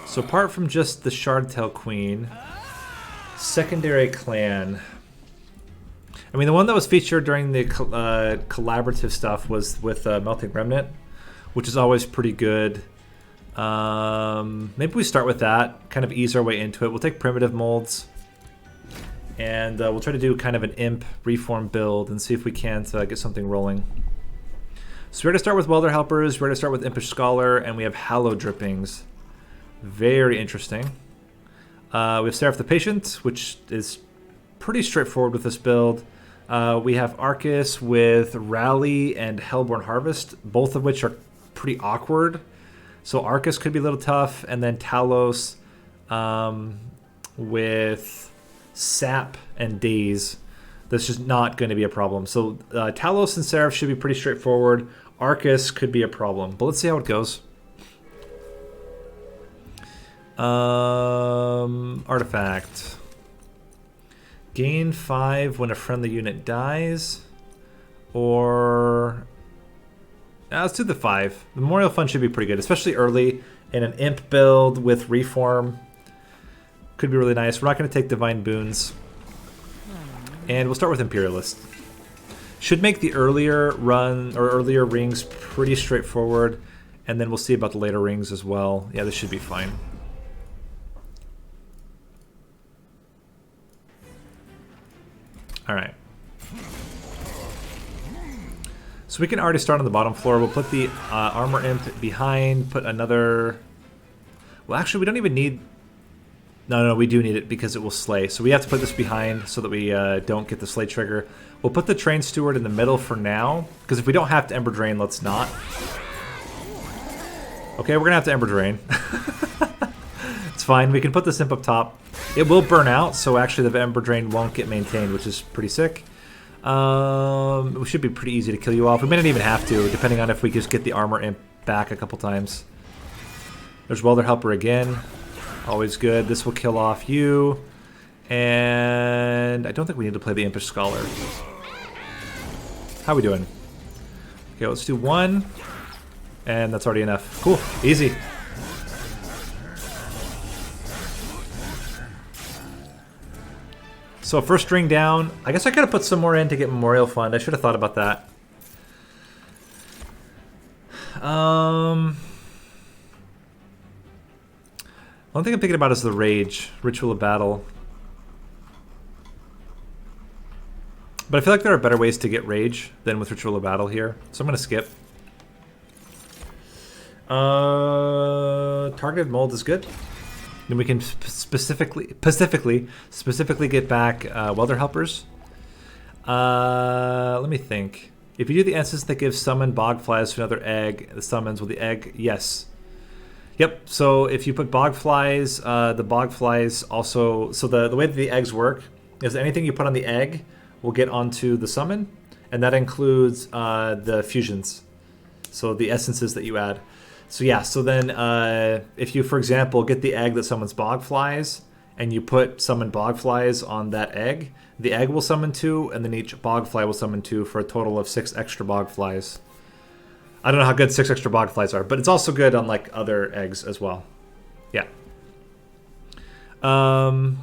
So apart from just the Shardtail Queen, secondary clan. I mean, the one that was featured during the collaborative stuff was with Melting Remnant, which is always pretty good. Maybe we start with that, kind of ease our way into it. We'll take primitive molds, and we'll try to do kind of an imp reform build and see if we can't get something rolling. So we're going to start with Welder Helpers, we're going to start with Impish Scholar, and we have Hallow Drippings. Very interesting. We have Seraph the Patient, which is pretty straightforward with this build. We have Arcus with Rally and Hellborn Harvest, both of which are pretty awkward. So Arcus could be a little tough, and then Talos with Sap and Daze. That's just not going to be a problem. So Talos and Seraph should be pretty straightforward. Arcus could be a problem, but let's see how it goes. Artifact. Gain 5 when a friendly unit dies. Or... let's do the 5. The Memorial Fund should be pretty good, especially early in an Imp build with Reform. Could be really nice. We're not going to take Divine Boons. And we'll start with Imperialist. Should make the earlier run, or earlier rings pretty straightforward. And then we'll see about the later rings as well. Yeah, this should be fine. Alright. So we can already start on the bottom floor. We'll put the Armor Imp behind, put another... Well, actually, we don't even need... No, we do need it because it will slay. So we have to put this behind so that we don't get the slay trigger. We'll put the Train Steward in the middle for now, because if we don't have to Ember Drain, let's not. Okay, we're going to have to Ember Drain. It's fine. We can put this Imp up top. It will burn out, so actually the Ember Drain won't get maintained, which is pretty sick. It should be pretty easy to kill you off. We may not even have to, depending on if we just get the Armor Imp back a couple times. There's Welder Helper again. Always good. This will kill off you. And I don't think we need to play the Impish Scholar. How are we doing? Okay, let's do 1. And that's already enough. Cool. Easy. So first string down. I guess I could have put some more in to get Memorial Fund. I should have thought about that. One thing I'm thinking about is the Rage, Ritual of Battle. But I feel like there are better ways to get Rage than with Ritual of Battle here. So I'm going to skip. Targeted Mold is good. Then we can specifically get back Welder Helpers. Let me think. If you do the instance that gives summon Bogflies to another egg, the summons with the egg, yes. Yep, so if you put Bogflies, the Bogflies also... So the way that the eggs work is anything you put on the egg will get onto the summon, and that includes the fusions. So the essences that you add. So yeah, so then if you, for example, get the egg that summons Bogflies, and you put summon Bogflies on that egg, the egg will summon 2, and then each Bogfly will summon 2 for a total of 6 extra Bogflies. I don't know how good 6 extra Bogflies are, but it's also good on like other eggs as well. Yeah. I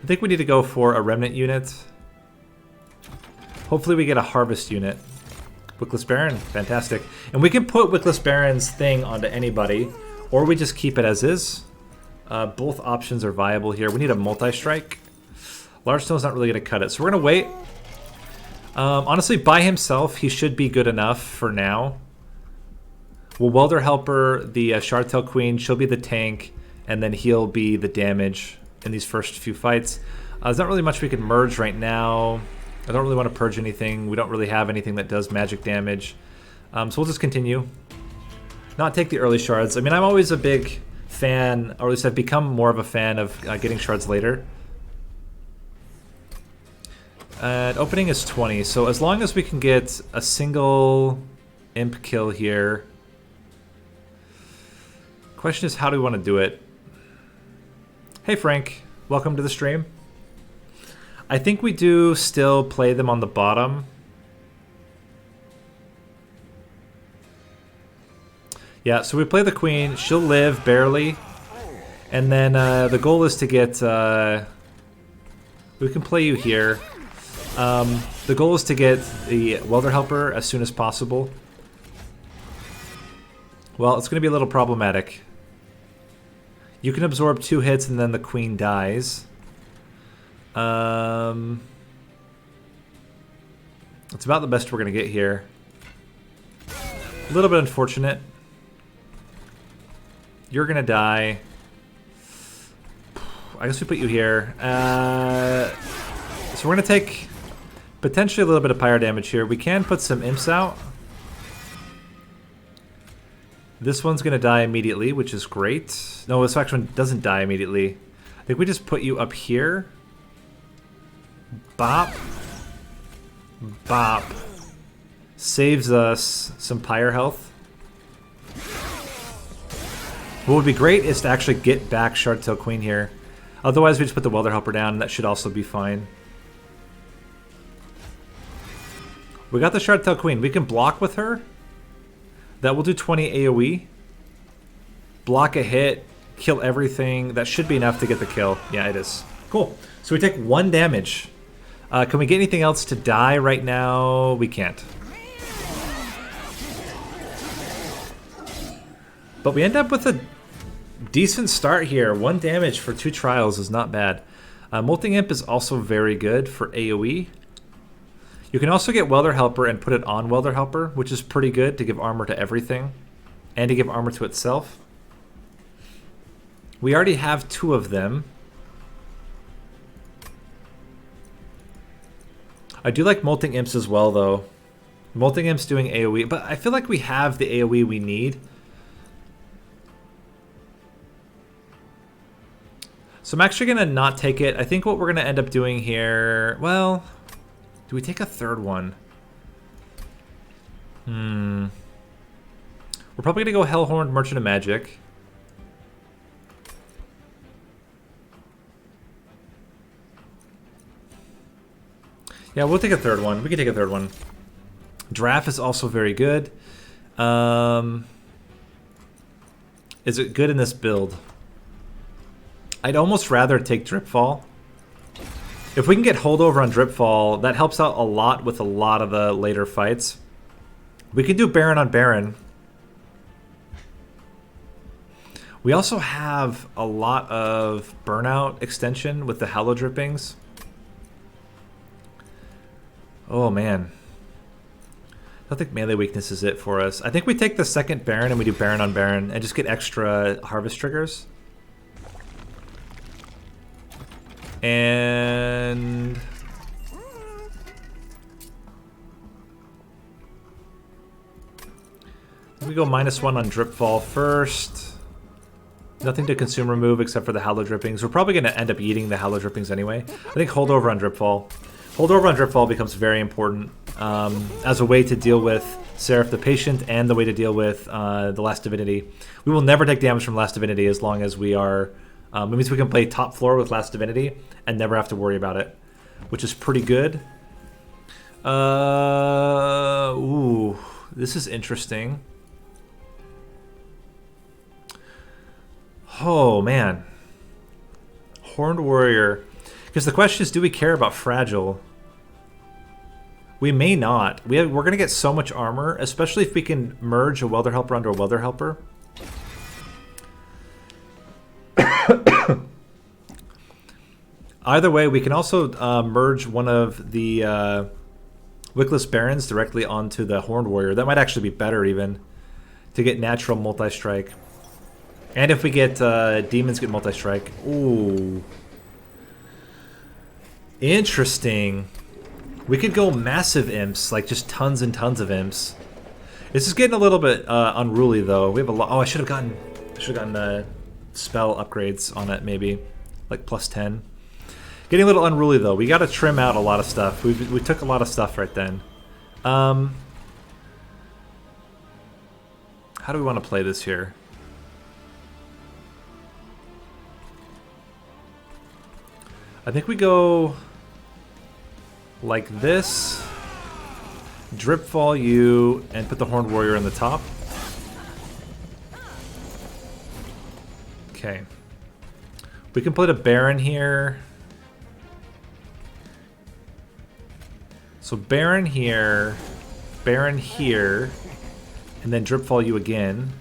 think we need to go for a Remnant unit. Hopefully we get a Harvest unit. Wickless Baron, fantastic. And we can put Wickless Baron's thing onto anybody, or we just keep it as is. Both options are viable here. We need a multi-strike. Large Stone's not really going to cut it, so we're going to wait. Honestly, by himself, he should be good enough for now. We'll Welder Helper the Shardtail Queen. She'll be the tank, and then he'll be the damage in these first few fights. There's not really much we can merge right now. I don't really want to purge anything. We don't really have anything that does magic damage. So we'll just continue. Not take the early shards. I mean, I'm always a big fan, or at least I've become more of a fan of getting shards later. Opening is 20, so as long as we can get a single imp kill here. Question is, how do we want to do it? Hey Frank, welcome to the stream. I think we do still play them on the bottom. Yeah, so we play the queen. She'll live barely. And then the goal is to get... we can play you here. The goal is to get the Welder Helper as soon as possible. Well, it's going to be a little problematic. You can absorb 2 hits and then the queen dies. It's about the best we're going to get here. A little bit unfortunate. You're going to die. I guess we put you here. So we're going to take potentially a little bit of pyre damage here. We can put some imps out. This one's going to die immediately, which is great. No, this actually one doesn't die immediately. I think we just put you up here. Bop. Bop. Saves us some pyre health. What would be great is to actually get back Shardtail Queen here. Otherwise, we just put the Welder Helper down, and that should also be fine. We got the Shardtail Queen. We can block with her. That will do 20 AoE. Block a hit, kill everything. That should be enough to get the kill. Yeah, it is. Cool. So we take 1 damage. Can we get anything else to die right now? We can't. But we end up with a decent start here. 1 damage for 2 trials is not bad. Molting Imp is also very good for AoE. You can also get Welder Helper and put it on Welder Helper, which is pretty good to give armor to everything. And to give armor to itself. We already have 2 of them. I do like Molting Imps as well, though. Molting Imps doing AoE, but I feel like we have the AoE we need. So I'm actually going to not take it. I think what we're going to end up doing here... Well, do we take a 3rd one? We're probably going to go Hellhorned Merchant of Magic. Yeah, we'll take a 3rd one. We can take a 3rd one. Draft is also very good. Is it good in this build? I'd almost rather take Dripfall. If we can get holdover on Dripfall, that helps out a lot with a lot of the later fights. We can do Baron on Baron. We also have a lot of Burnout extension with the Hallow Drippings. Oh man. I don't think melee weakness is it for us. I think we take the 2nd Baron and we do Baron on Baron and just get extra harvest triggers. And we go -1 on Dripfall first. Nothing to consume remove except for the Hallow Drippings. We're probably going to end up eating the Hallow Drippings anyway. I think holdover on Dripfall. Holdover on Dripfall becomes very important as a way to deal with Seraph the Patient and the way to deal with the Last Divinity. We will never take damage from Last Divinity as long as we are... it means we can play top floor with Last Divinity and never have to worry about it, which is pretty good. Ooh, this is interesting. Oh, man. Horned Warrior. Because the question is, do we care about Fragile? We may not. We're going to get so much armor, especially if we can merge a Welder Helper onto a Welder Helper. Either way, we can also merge one of the Wickless Barons directly onto the Horned Warrior. That might actually be better even, to get natural multi-strike. And if we get demons get multi-strike. Ooh. Interesting. We could go massive imps, like just tons and tons of imps. This is getting a little bit unruly though. We have a lot. Oh, I should have gotten spell upgrades on it maybe, like +10. Getting a little unruly though. We got to trim out a lot of stuff. We took a lot of stuff right then. How do we want to play this here? I think we go like this. Dripfall you and put the Horned Warrior in the top. Okay. We can put a Baron here. So Baron here, and then Dripfall you again.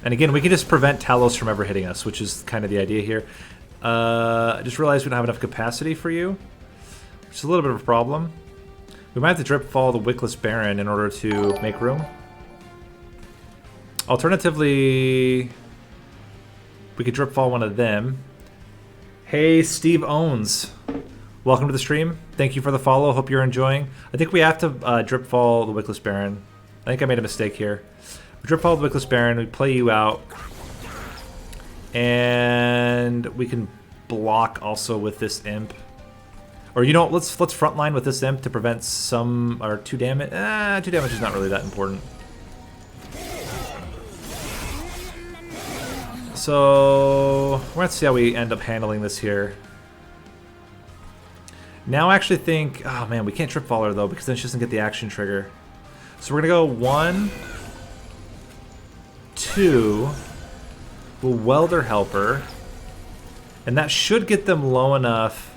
And again, we can just prevent Talos from ever hitting us, which is kind of the idea here. I just realized we don't have enough capacity for you, which is a little bit of a problem. We might have to Dripfall the Wickless Baron in order to make room. Alternatively, we could Dripfall one of them. Hey, Steve Owens. Welcome to the stream. Thank you for the follow. Hope you're enjoying. I think we have to Dripfall the Wickless Baron. I think I made a mistake here. We Dripfall the Wickless Baron. We play you out. And we can block also with this Imp. Or, you know, let's frontline with this Imp to prevent some, or 2 damage. 2 damage is not really that important. So, we're going to see how we end up handling this here. Now I actually think, oh man, we can't Dripfall her though, because then she doesn't get the action trigger. So we're going to go 1, 2, we'll Welder Helper, and that should get them low enough,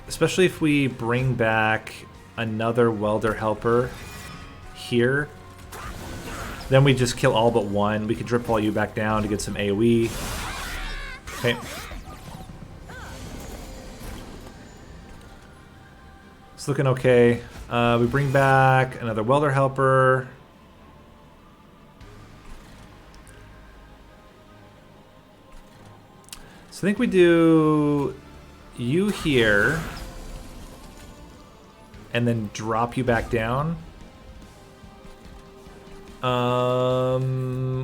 especially if we bring back another Welder Helper here. Then we just kill all but 1. We could Dripfall you back down to get some AoE. Okay. It's looking okay. We bring back another Welder Helper. So I think we do you here. And then drop you back down.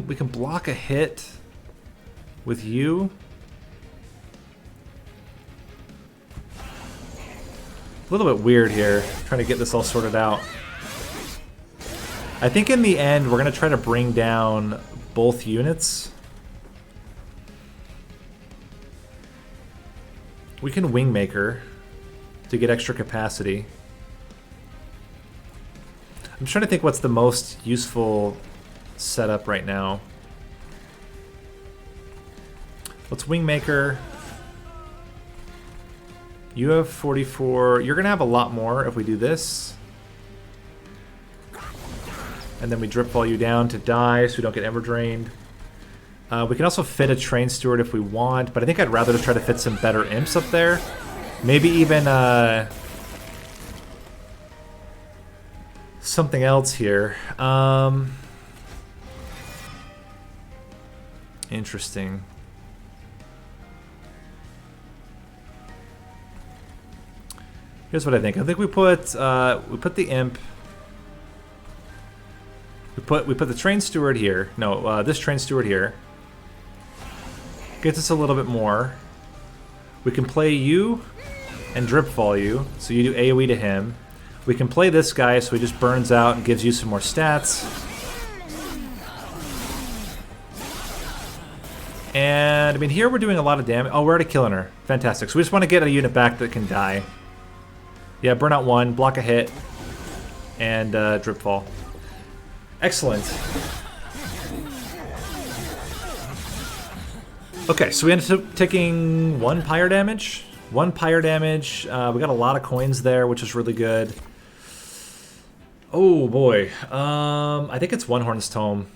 We can block a hit with you. A little bit weird here, trying to get this all sorted out. I think in the end, we're going to try to bring down both units. We can Wingmaker to get extra capacity. I'm trying to think what's the most useful setup right now. Let's Wingmaker. You have 44. You're going to have a lot more if we do this. And then we Dripfall you down to die so we don't get Ember Drained. We can also fit a Train Steward if we want, but I think I'd rather just try to fit some better Imps up there. Maybe even something else here. Interesting. Here's what I think. I think we put the Imp. We put the Train Steward here. No, this Train Steward here. Gets us a little bit more. We can play you and Dripfall you, so you do AoE to him. We can play this guy, so he just burns out and gives you some more stats. And, I mean, here we're doing a lot of damage. Oh, we're already killing her. Fantastic. So we just want to get a unit back that can die. Yeah, burn out 1, block a hit, and Dripfall. Excellent. Okay, so we ended up taking 1 pyre damage. 1 pyre damage. We got a lot of coins there, which is really good. Oh boy. I think it's One Horn's Tome.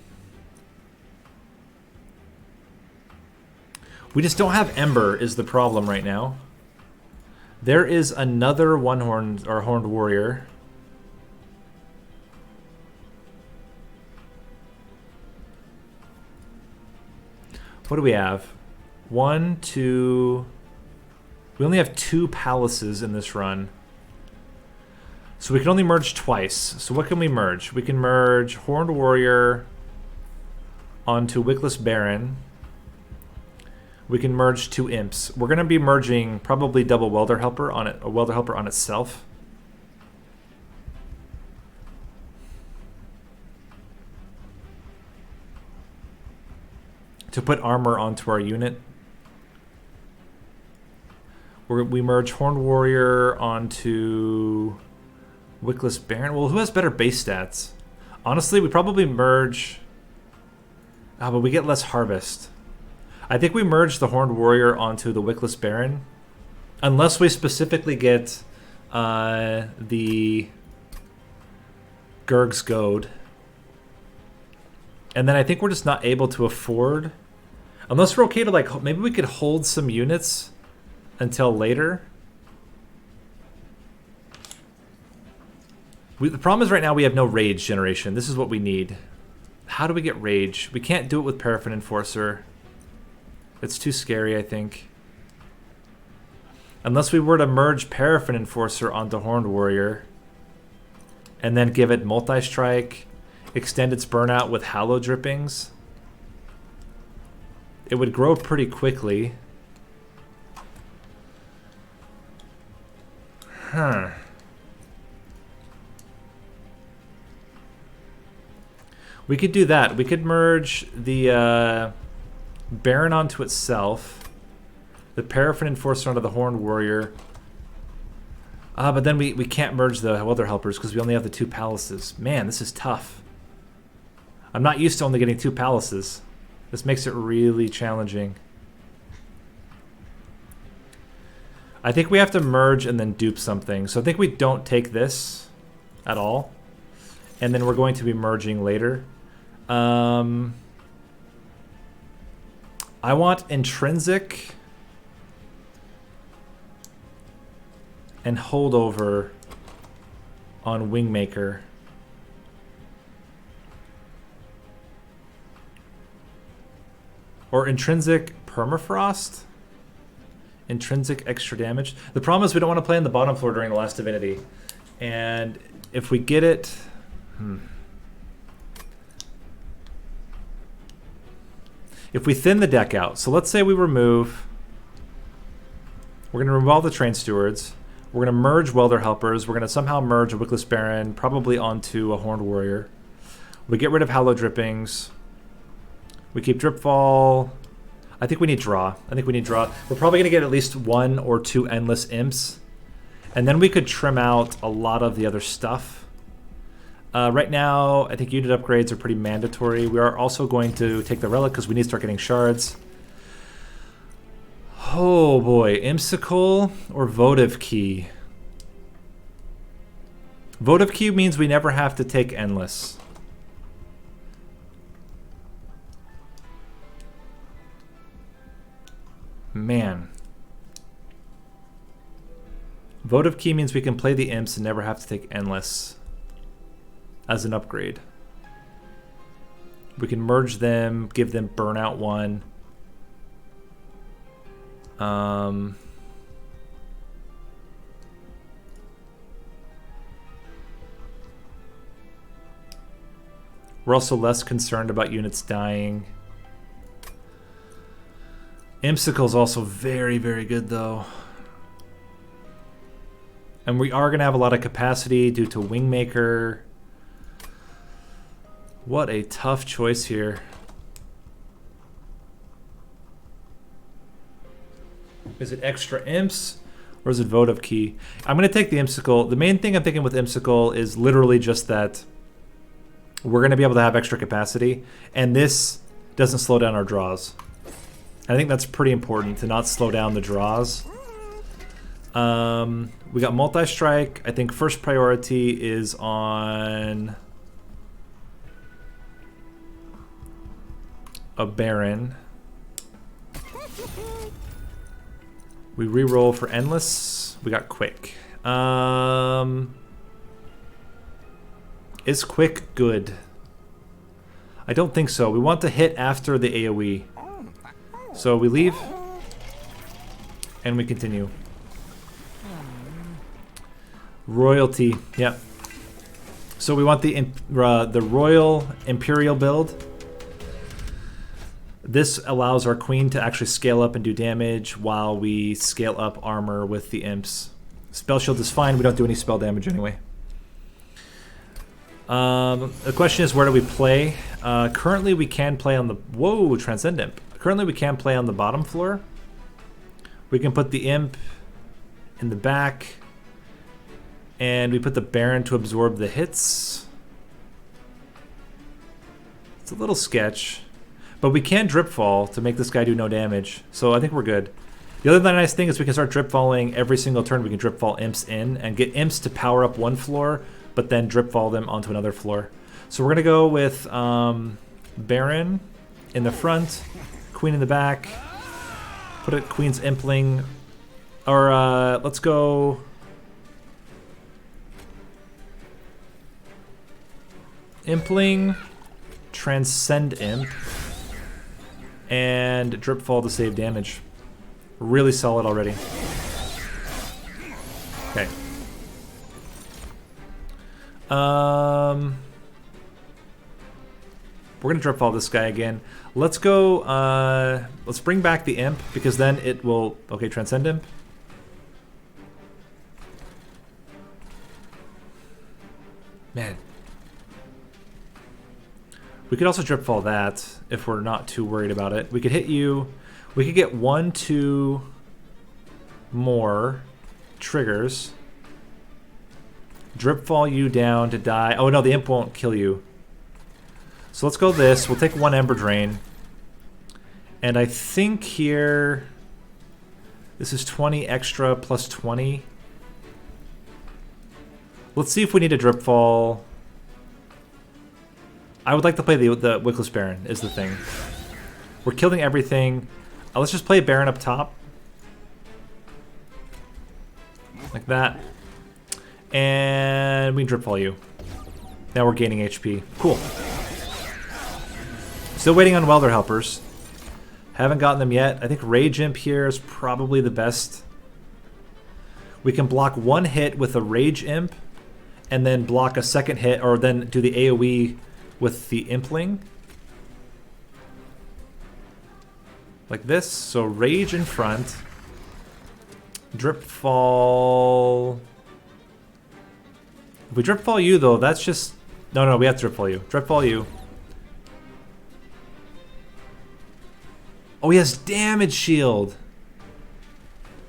We just don't have Ember is the problem right now. There is another Horned Warrior. What do we have? 1, 2... We only have 2 palaces in this run. So we can only merge twice. So what can we merge? We can merge Horned Warrior onto Wickless Baron. We can merge 2 Imps. We're going to be merging probably double Welder Helper on it, a Welder Helper on itself. To put armor onto our unit. We merge Horned Warrior onto Wickless Baron. Well, who has better base stats? Honestly, we probably merge. Ah, but we get less harvest. I think we merge the Horned Warrior onto the Wickless Baron. Unless we specifically get the Gurg's Goad. And then I think we're just not able to afford... Unless we're okay to, like, maybe we could hold some units until later. The problem is right now we have no rage generation. This is what we need. How do we get rage? We can't do it with Paraffin Enforcer. It's too scary, I think. Unless we were to merge Paraffin Enforcer onto Horned Warrior. And then give it multi-strike. Extend its burnout with Hallow Drippings. It would grow pretty quickly. Huh. We could do that. We could merge the Baron onto itself. The Paraffin Enforcer onto the Horned Warrior. But then we can't merge the other helpers because we only have the 2 palaces. Man, this is tough. I'm not used to only getting 2 palaces. This makes it really challenging. I think we have to merge and then dupe something. So I think we don't take this at all. And then we're going to be merging later. I want Intrinsic and Holdover on Wingmaker. Or Intrinsic Permafrost? Intrinsic extra damage. The problem is we don't want to play on the bottom floor during the last Divinity. And if we get it... If we thin the deck out, so let's say we remove... We're going to remove all the Train Stewards. We're going to merge Welder Helpers. We're going to somehow merge a Wickless Baron, probably onto a Horned Warrior. We get rid of Hallow Drippings. We keep Dripfall. I think we need draw. We're probably going to get at least 1 or 2 Endless Imps. And then we could trim out a lot of the other stuff. Right now, I think unit upgrades are pretty mandatory. We are also going to take the Relic because we need to start getting shards. Oh boy, Imsicle or Votive Key? Votive Key means we never have to take Endless. Man. Votive Key means we can play the Imps and never have to take Endless as an upgrade. We can merge them, give them Burnout 1. We're also less concerned about units dying. Imsicle's also very, very good, though. And we are going to have a lot of capacity due to Wingmaker. What a tough choice here. Is it extra imps or is it Votive Key? I'm going to take the Imsicle. The main thing I'm thinking with Imsicle is literally just that we're going to be able to have extra capacity, and this doesn't slow down our draws. I think that's pretty important to not slow down the draws. We got multi-strike. I think first priority is on a Baron. We re-roll for Endless. We got Quick. Is Quick good? I don't think so. We want to hit after the AoE. So we leave, and we continue. Royalty, yep. So we want the Royal Imperial build. This allows our Queen to actually scale up and do damage while we scale up armor with the Imps. Spell Shield is fine, we don't do any spell damage anyway. The question is, where do we play? Currently we can play on the... Whoa, Transcendent. Currently we can play on the bottom floor. We can put the Imp in the back. And we put the Baron to absorb the hits. It's a little sketch. But we can drip fall to make this guy do no damage. So I think we're good. The other nice thing is we can start drip falling every single turn. We can drip fall imps in and get imps to power up one floor, but then drip fall them onto another floor. So we're going to go with Baron in the front, Queen in the back. Put it Queen's Impling. Or let's go... Impling, Transcend Imp, and Drip Fall to save damage. Really solid already. Okay. We're gonna Drip Fall this guy again. Let's go, let's bring back the Imp, because then it will... Okay, Transcend Imp. Man. We could also Drip Fall that, if we're not too worried about it. We could hit you. We could get 1, 2 more triggers. Drip Fall you down to die. Oh no, the Imp won't kill you. So let's go this. We'll take 1 Ember Drain. And I think here... This is 20 extra plus 20. Let's see if we need a Drip Fall... I would like to play the Wickless Baron, is the thing. We're killing everything. Let's just play Baron up top. Like that. And we Drip Fall you. Now we're gaining HP. Cool. Still waiting on Welder Helpers. Haven't gotten them yet. I think Rage Imp here is probably the best. We can block 1 hit with a Rage Imp, and then block a second hit, or then do the AoE with the Impling. Like this. So Rage in front. Drip Fall. If we Drip Fall you though, that's just... No, we have to Drip Fall you. Drip Fall you. Oh, he has damage shield.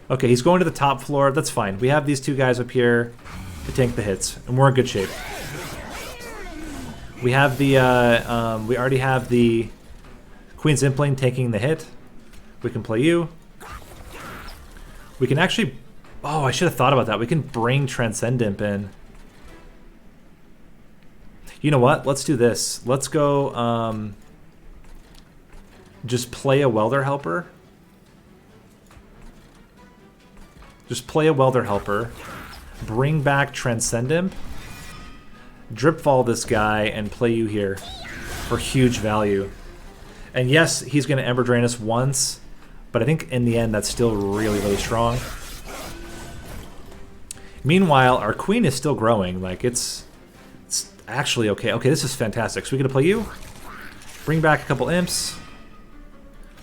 Okay, he's going to the top floor. That's fine. We have these 2 guys up here to tank the hits, and we're in good shape. We have the, we already have the Queen's Impling taking the hit. We can play you. We can actually, oh, I should have thought about that. We can bring Transcend Imp in. You know what? Let's do this. Let's go, just play a Welder Helper. Just play a Welder Helper. Bring back Transcend Imp. Drip Fall this guy and play you here for huge value. And yes, he's going to Ember Drain us once, but I think in the end that's still really, really strong. Meanwhile, our Queen is still growing. Like, it's actually okay. Okay, this is fantastic. So we're going to play you. Bring back a couple Imps.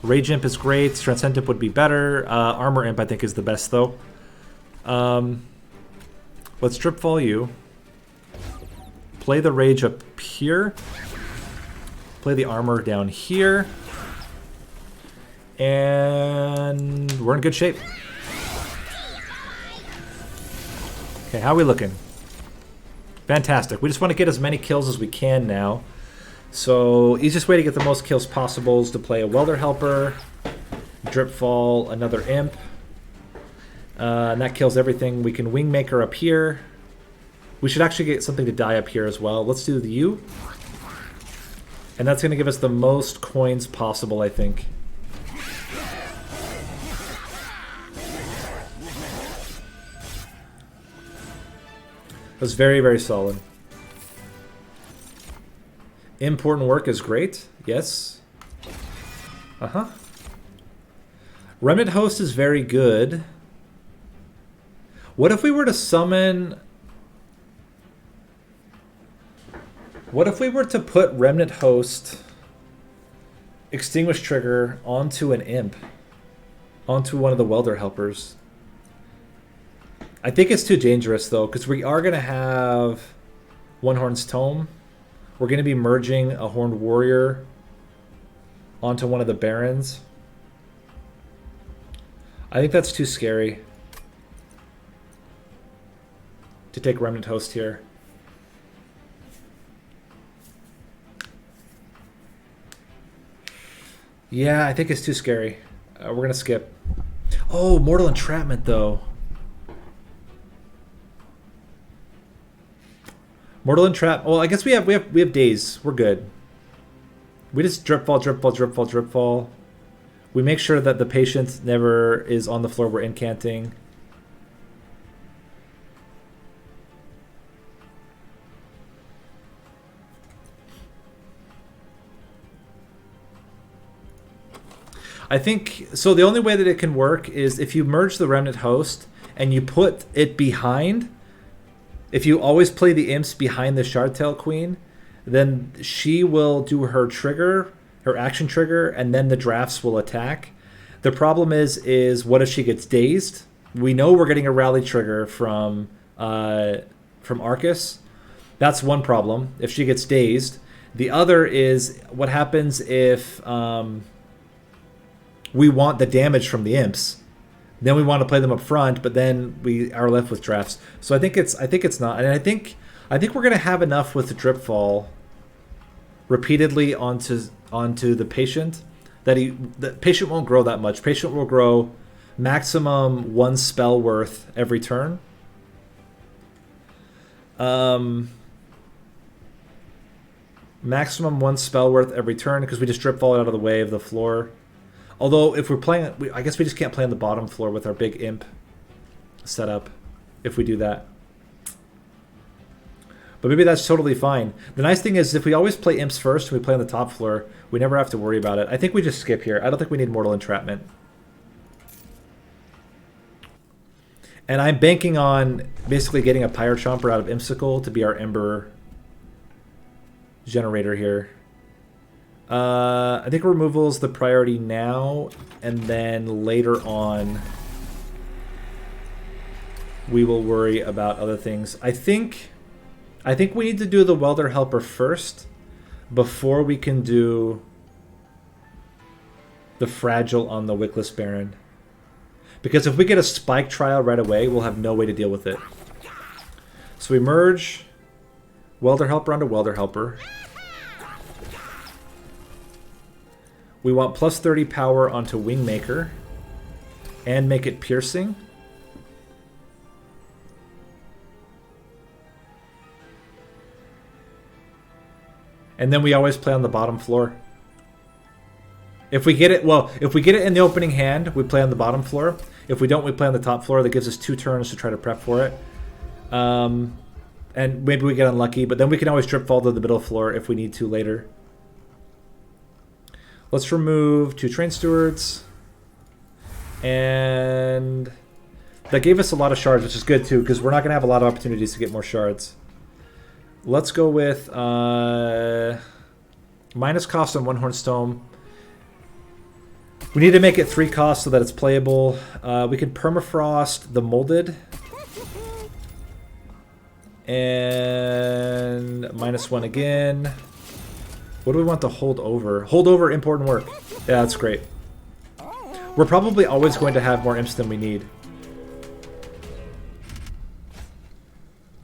Rage Imp is great. Transcend Imp would be better. Armor Imp I think is the best though. Let's Drip Fall you. Play the Rage up here. Play the Armor down here. And we're in good shape. Okay, how are we looking? Fantastic. We just want to get as many kills as we can now. So, easiest way to get the most kills possible is to play a Welder Helper, Drip Fall, another Imp. And that kills everything. We can Wingmaker up here. We should actually get something to die up here as well. Let's do the U. And that's going to give us the most coins possible, I think. That's very, very solid. Important work is great. Yes. Uh-huh. Remnant Host is very good. What if we were to summon... What if we were to put Remnant Host Extinguish Trigger onto an Imp? Onto one of the Welder Helpers? I think it's too dangerous though, because we are going to have One Horn's Tome. We're going to be merging a Horned Warrior onto one of the Barons. I think that's too scary. to take Remnant Host here. Yeah, I think it's too scary. We're gonna skip. Oh, Mortal Entrapment though. Mortal Entrap. Well, I guess we have days. We're good. We just drip fall, drip fall, drip fall, drip fall. We make sure that the patient never is on the floor we're incanting. I think, so the only way that it can work is if you merge the Remnant Host and you put it behind, if you always play the imps behind the Shardtail Queen, then she will do her trigger, her action trigger, and then the drafts will attack. The problem is what if she gets dazed? We know we're getting a rally trigger from Arcus. That's one problem, if she gets dazed. The other is what happens if we want the damage from the imps. Then we want to play them up front, but then we are left with drafts. So I think it's not, and I think we're gonna have enough with the drip fall repeatedly onto the patient that the patient won't grow that much. Patient will grow maximum 1 spell worth every turn. Maximum 1 spell worth every turn because we just drip fall it out of the way of the floor. Although if we're playing, I guess we just can't play on the bottom floor with our big imp setup if we do that. But maybe that's totally fine. The nice thing is if we always play imps first and we play on the top floor, we never have to worry about it. I think we just skip here. I don't think we need Mortal Entrapment. And I'm banking on basically getting a Pyre Chomper out of Imsicle to be our Ember generator here. I think removal is the priority now, and then later on we will worry about other things. I think we need to do the Welder Helper first before we can do the Fragile on the Wickless Baron. Because if we get a Spike Trial right away, we'll have no way to deal with it. So we merge Welder Helper onto Welder Helper. We want plus 30 power onto Wingmaker and make it piercing. And then we always play on the bottom floor. If we get it, well, if we get it in the opening hand, we play on the bottom floor. If we don't, we play on the top floor. That gives us 2 turns to try to prep for it. And maybe we get unlucky, but then we can always drip fall to the middle floor if we need to later. Let's remove 2 Train Stewards. And that gave us a lot of shards, which is good too, because we're not going to have a lot of opportunities to get more shards. Let's go with minus cost on One Horn Stone. We need to make it 3 costs so that it's playable. We can permafrost the Molded. And -1 again. What do we want to hold over? Hold over, important work. Yeah, that's great. We're probably always going to have more imps than we need.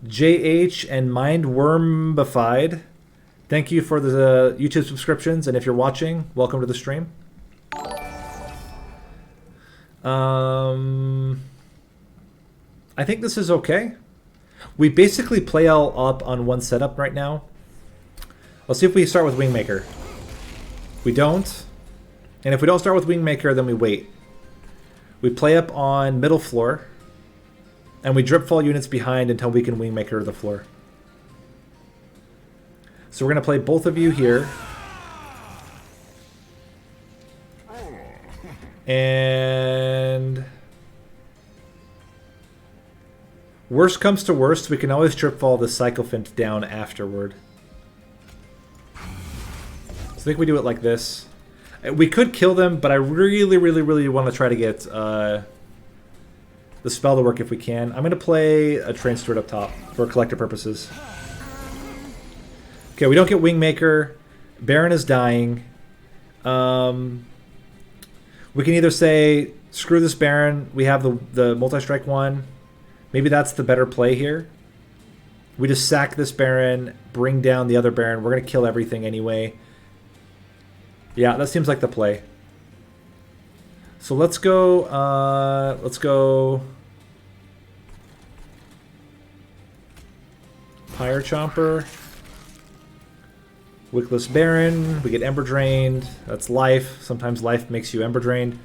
JH and Mindwormified, thank you for the YouTube subscriptions, and if you're watching, welcome to the stream. I think this is okay. We basically play all up on one setup right now. Let's see if we start with Wingmaker. We don't. And if we don't start with Wingmaker, then we wait. We play up on middle floor. And we drip fall units behind until we can Wingmaker the floor. So we're going to play both of you here. And worst comes to worst, we can always drip fall the Sycophant down afterward. So I think we do it like this. We could kill them, but I really, really, really want to try to get the spell to work if we can. I'm going to play a Train Steward up top for collector purposes. Okay, we don't get Wingmaker. Baron is dying. We can either say, screw this Baron. We have the multi-strike one. Maybe that's the better play here. We just sack this Baron, bring down the other Baron. We're going to kill everything anyway. Yeah, that seems like the play. So let's go... Pyre Chomper. Wickless Baron. We get Ember Drained. That's life. Sometimes life makes you Ember Drained.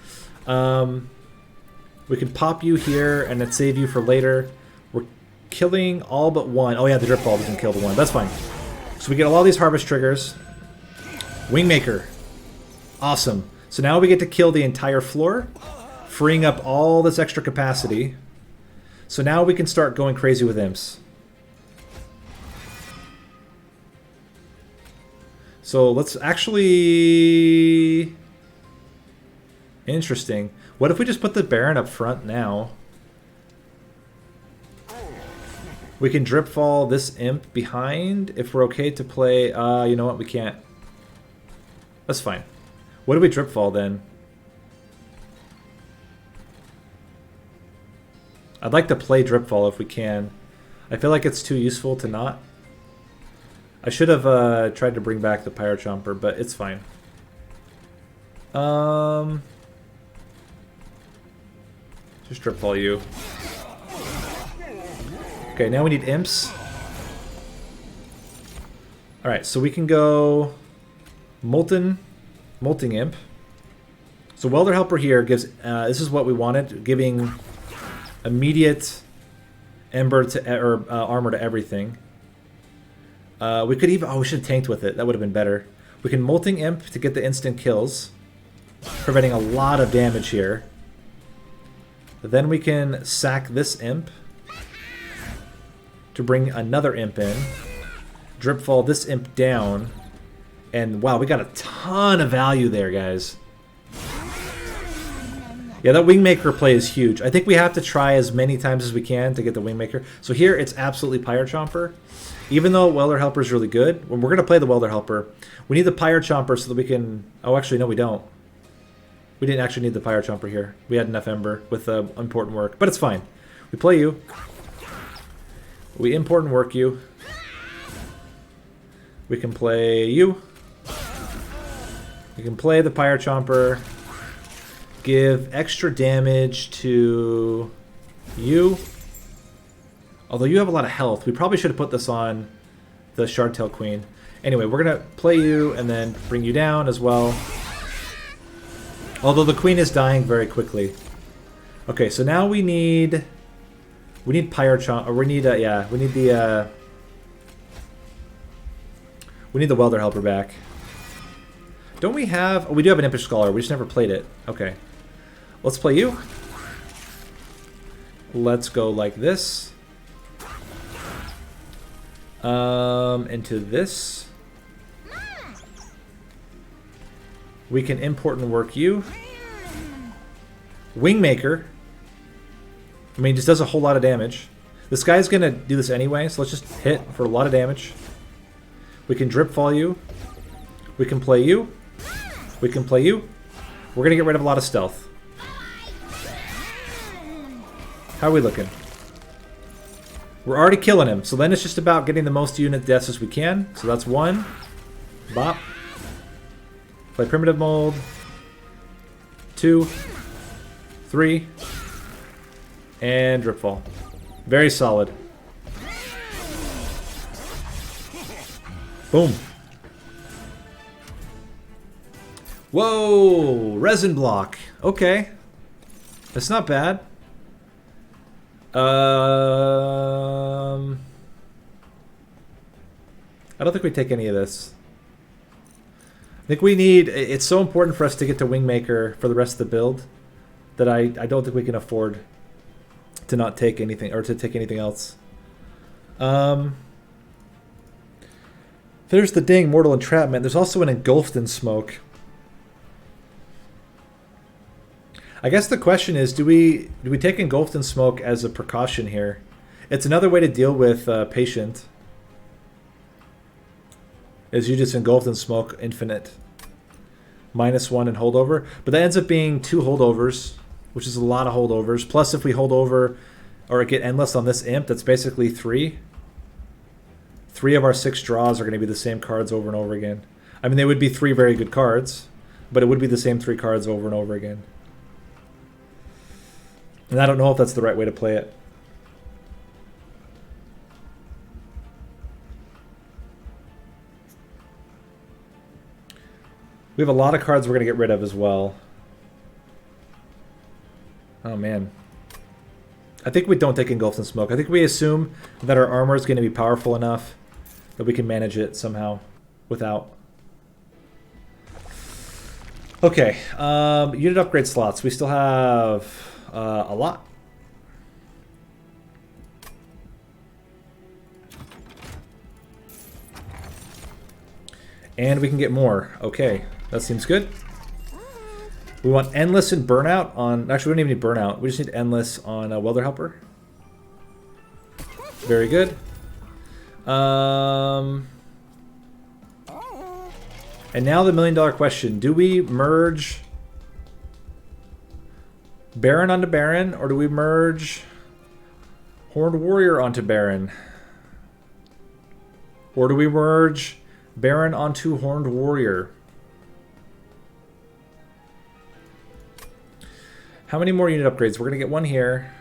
We can pop you here and then save you for later. We're killing all but one. Oh yeah, the Drip Ball doesn't kill the one. That's fine. So we get all these Harvest triggers. Wingmaker. Awesome. So now we get to kill the entire floor, freeing up all this extra capacity. So now we can start going crazy with imps. So let's actually... Interesting. What if we just put the Baron up front now? We can drip fall this imp behind if we're okay to play... you know what? We can't. That's fine. What do we drip fall then? I'd like to play drip fall if we can. I feel like it's too useful to not. I should have tried to bring back the Pyre Chomper, but it's fine. Just drip fall you. Okay, now we need imps. Alright, so we can go Molting Imp. So Welder Helper here gives, this is what we wanted, giving immediate Ember to, or armor to everything. We could even, we should have tanked with it, that would have been better. We can Molting Imp to get the instant kills, preventing a lot of damage here. Then we can sack this imp to bring another imp in. Drip fall this imp down. And wow, we got a ton of value there, guys. Yeah, that Wingmaker play is huge. I think we have to try as many times as we can to get the Wingmaker. So here it's absolutely Pyre Chomper. Even though Welder Helper is really good, when we're going to play the Welder Helper, we need the Pyre Chomper so that we can... Oh, actually, no, we don't. We didn't actually need the Pyre Chomper here. We had enough Ember with important work. But it's fine. We play you. We important work you. We can play you. We can play the Pyre Chomper. Give extra damage to you. Although you have a lot of health. We probably should have put this on the Shardtail Queen. Anyway, we're going to play you and then bring you down as well. Although the Queen is dying very quickly. Okay, so now we need Pyre Chomper, or we need the Welder Helper back. Don't we have... Oh, we do have an Impish Scholar. We just never played it. Okay. Let's play you. Let's go like this. Into this. We can import and work you. Wingmaker. I mean, just does a whole lot of damage. This guy's going to do this anyway, so let's just hit for a lot of damage. We can drip fall you. We can play you. We can play you. We're going to get rid of a lot of stealth. How are we looking? We're already killing him, so then it's just about getting the most unit deaths as we can. So that's one. Bop. Play Primitive Mold. 2. 3. And drip fall. Very solid. Boom. Whoa! Resin block. Okay. That's not bad. I don't think we take any of this. I think we need... It's so important for us to get to Wingmaker for the rest of the build that I don't think we can afford to not take anything, or to take anything else. There's the dang Mortal Entrapment. There's also an Engulfed in Smoke. I guess the question is, do we take Engulfed in Smoke as a precaution here? It's another way to deal with Patient. Is you just Engulfed in Smoke infinite. -1 and holdover. But that ends up being 2 holdovers, which is a lot of holdovers. Plus if we hold over or get endless on this imp, that's basically 3. 3 of our 6 draws are going to be the same cards over and over again. I mean, they would be 3 very good cards, but it would be the same 3 cards over and over again. And I don't know if that's the right way to play it. We have a lot of cards we're going to get rid of as well. Oh, man. I think we don't take Engulfed in Smoke. I think we assume that our armor is going to be powerful enough that we can manage it somehow without. Okay. Unit upgrade slots. We still have a lot. And we can get more. Okay. That seems good. We want Endless and Burnout on... Actually, we don't even need Burnout. We just need Endless on Welder Helper. Very good. And now the million-dollar question. Do we merge Baron onto Baron, or do we merge Horned Warrior onto Baron? Or do we merge Baron onto Horned Warrior? How many more unit upgrades? We're going to get one here.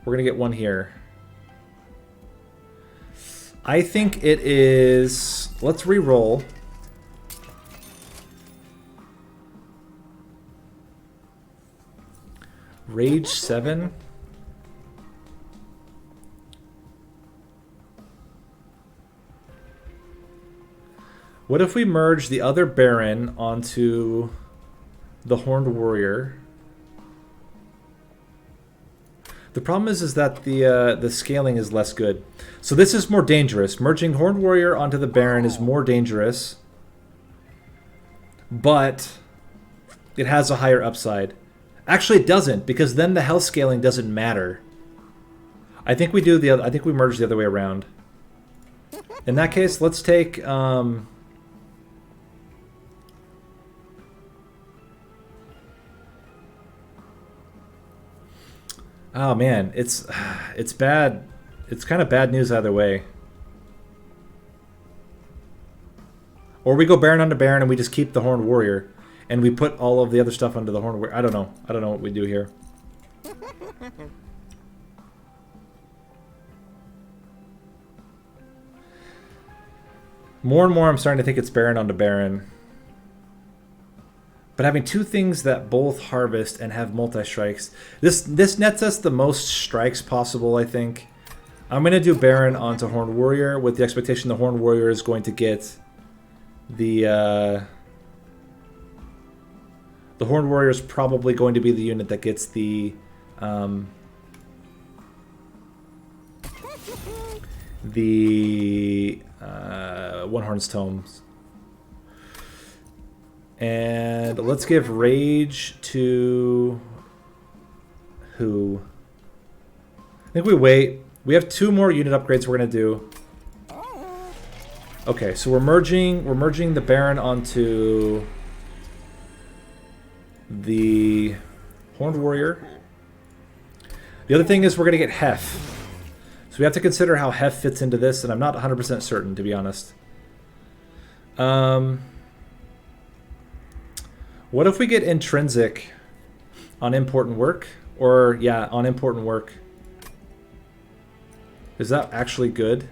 We're going to get one here. I think it is... Let's re-roll. Rage 7. What if we merge the other Baron onto the Horned Warrior? The problem is that the scaling is less good. So this is more dangerous. Merging Horned Warrior onto the Baron is more dangerous, but it has a higher upside. Actually, it doesn't, because then the health scaling doesn't matter. I think we do the other. I think we merge the other way around. In that case, let's take. Oh man, it's bad. It's kind of bad news either way. Or we go Baron onto Baron and we just keep the Horned Warrior, and we put all of the other stuff under the Horned Warrior. I don't know. I don't know what we do here. More and more, I'm starting to think it's Baron onto Baron. But having 2 things that both harvest and have multi-strikes, this nets us the most strikes possible, I think. I'm going to do Baron onto Horned Warrior with the expectation the Horned Warrior is going to get the Horned Warrior is probably going to be the unit that gets the One Horn's Tomes. And let's give Rage to who? I think we wait. We have 2 more unit upgrades we're gonna do. Okay, so we're merging the Baron onto the Horned Warrior. The other thing is we're gonna get Heph. So we have to consider how Heph fits into this, and I'm not 100% certain, to be honest. What if we get Intrinsic on Important Work? Or, yeah, on Important Work. Is that actually good?